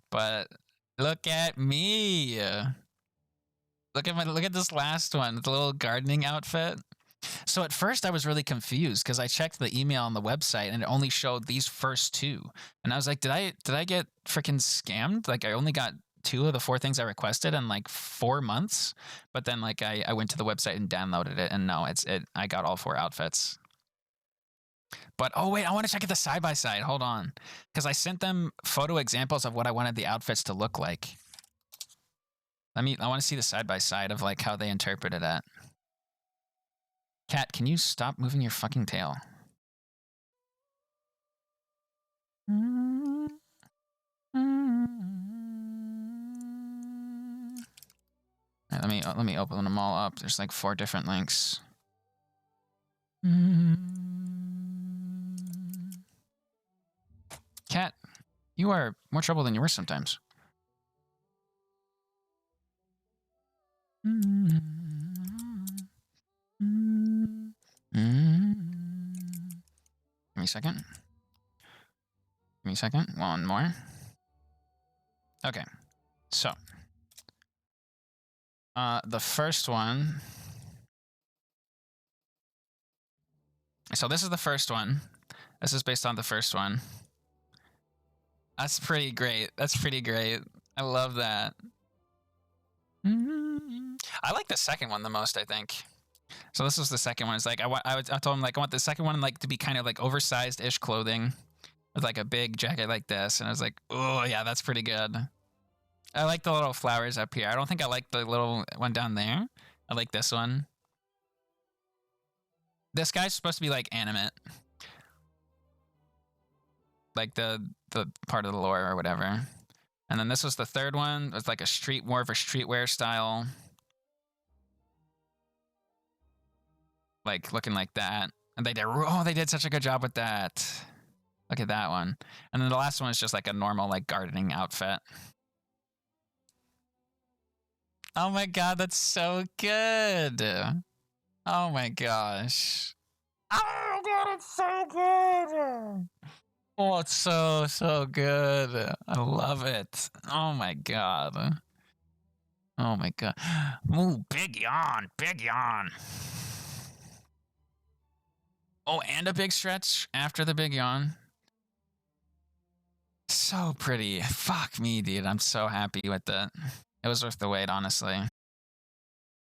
But look at me. Look at this last one, the little gardening outfit. So at first I was really confused because I checked the email on the website and it only showed these first two. And I was like, did I get freaking scammed? Like I only got 2 of the 4 things I requested in like 4 months. But then like I went to the website and downloaded it, and no, I got all 4 outfits. But oh wait, I want to check it the side by side. Hold on. Because I sent them photo examples of what I wanted the outfits to look like. I want to see the side by side of like how they interpreted it. Cat, can you stop moving your fucking tail? Right, let me open them all up. There's like 4 different links. Cat, you are more trouble than you were sometimes. Give me a second. Give me a second. One more. Okay. So. The first one. So this is the first one. This is based on the first one. That's pretty great. That's pretty great. I love that. I like the second one the most, I think. So this was the second one. It's like I told him like I want the second one like to be kind of like oversized-ish clothing with like a big jacket like this, and I was like, oh yeah, that's pretty good. I like the little flowers up here. I don't think I like the little one down there. I like this one. This guy's supposed to be like animate, like the part of the lore or whatever. And then this was the third one. It's like more of a streetwear style. Like looking like that. And they did such a good job with that. Look at that one. And then the last one is just like a normal like gardening outfit. Oh my god, that's so good. Oh my gosh. Oh my god, it's so good. Oh, it's so good. I love it. Oh my god. Oh my god. Ooh, big yawn. Big yawn. Oh, and a big stretch after the big yawn. So pretty. Fuck me, dude. I'm so happy with that. It was worth the wait, honestly.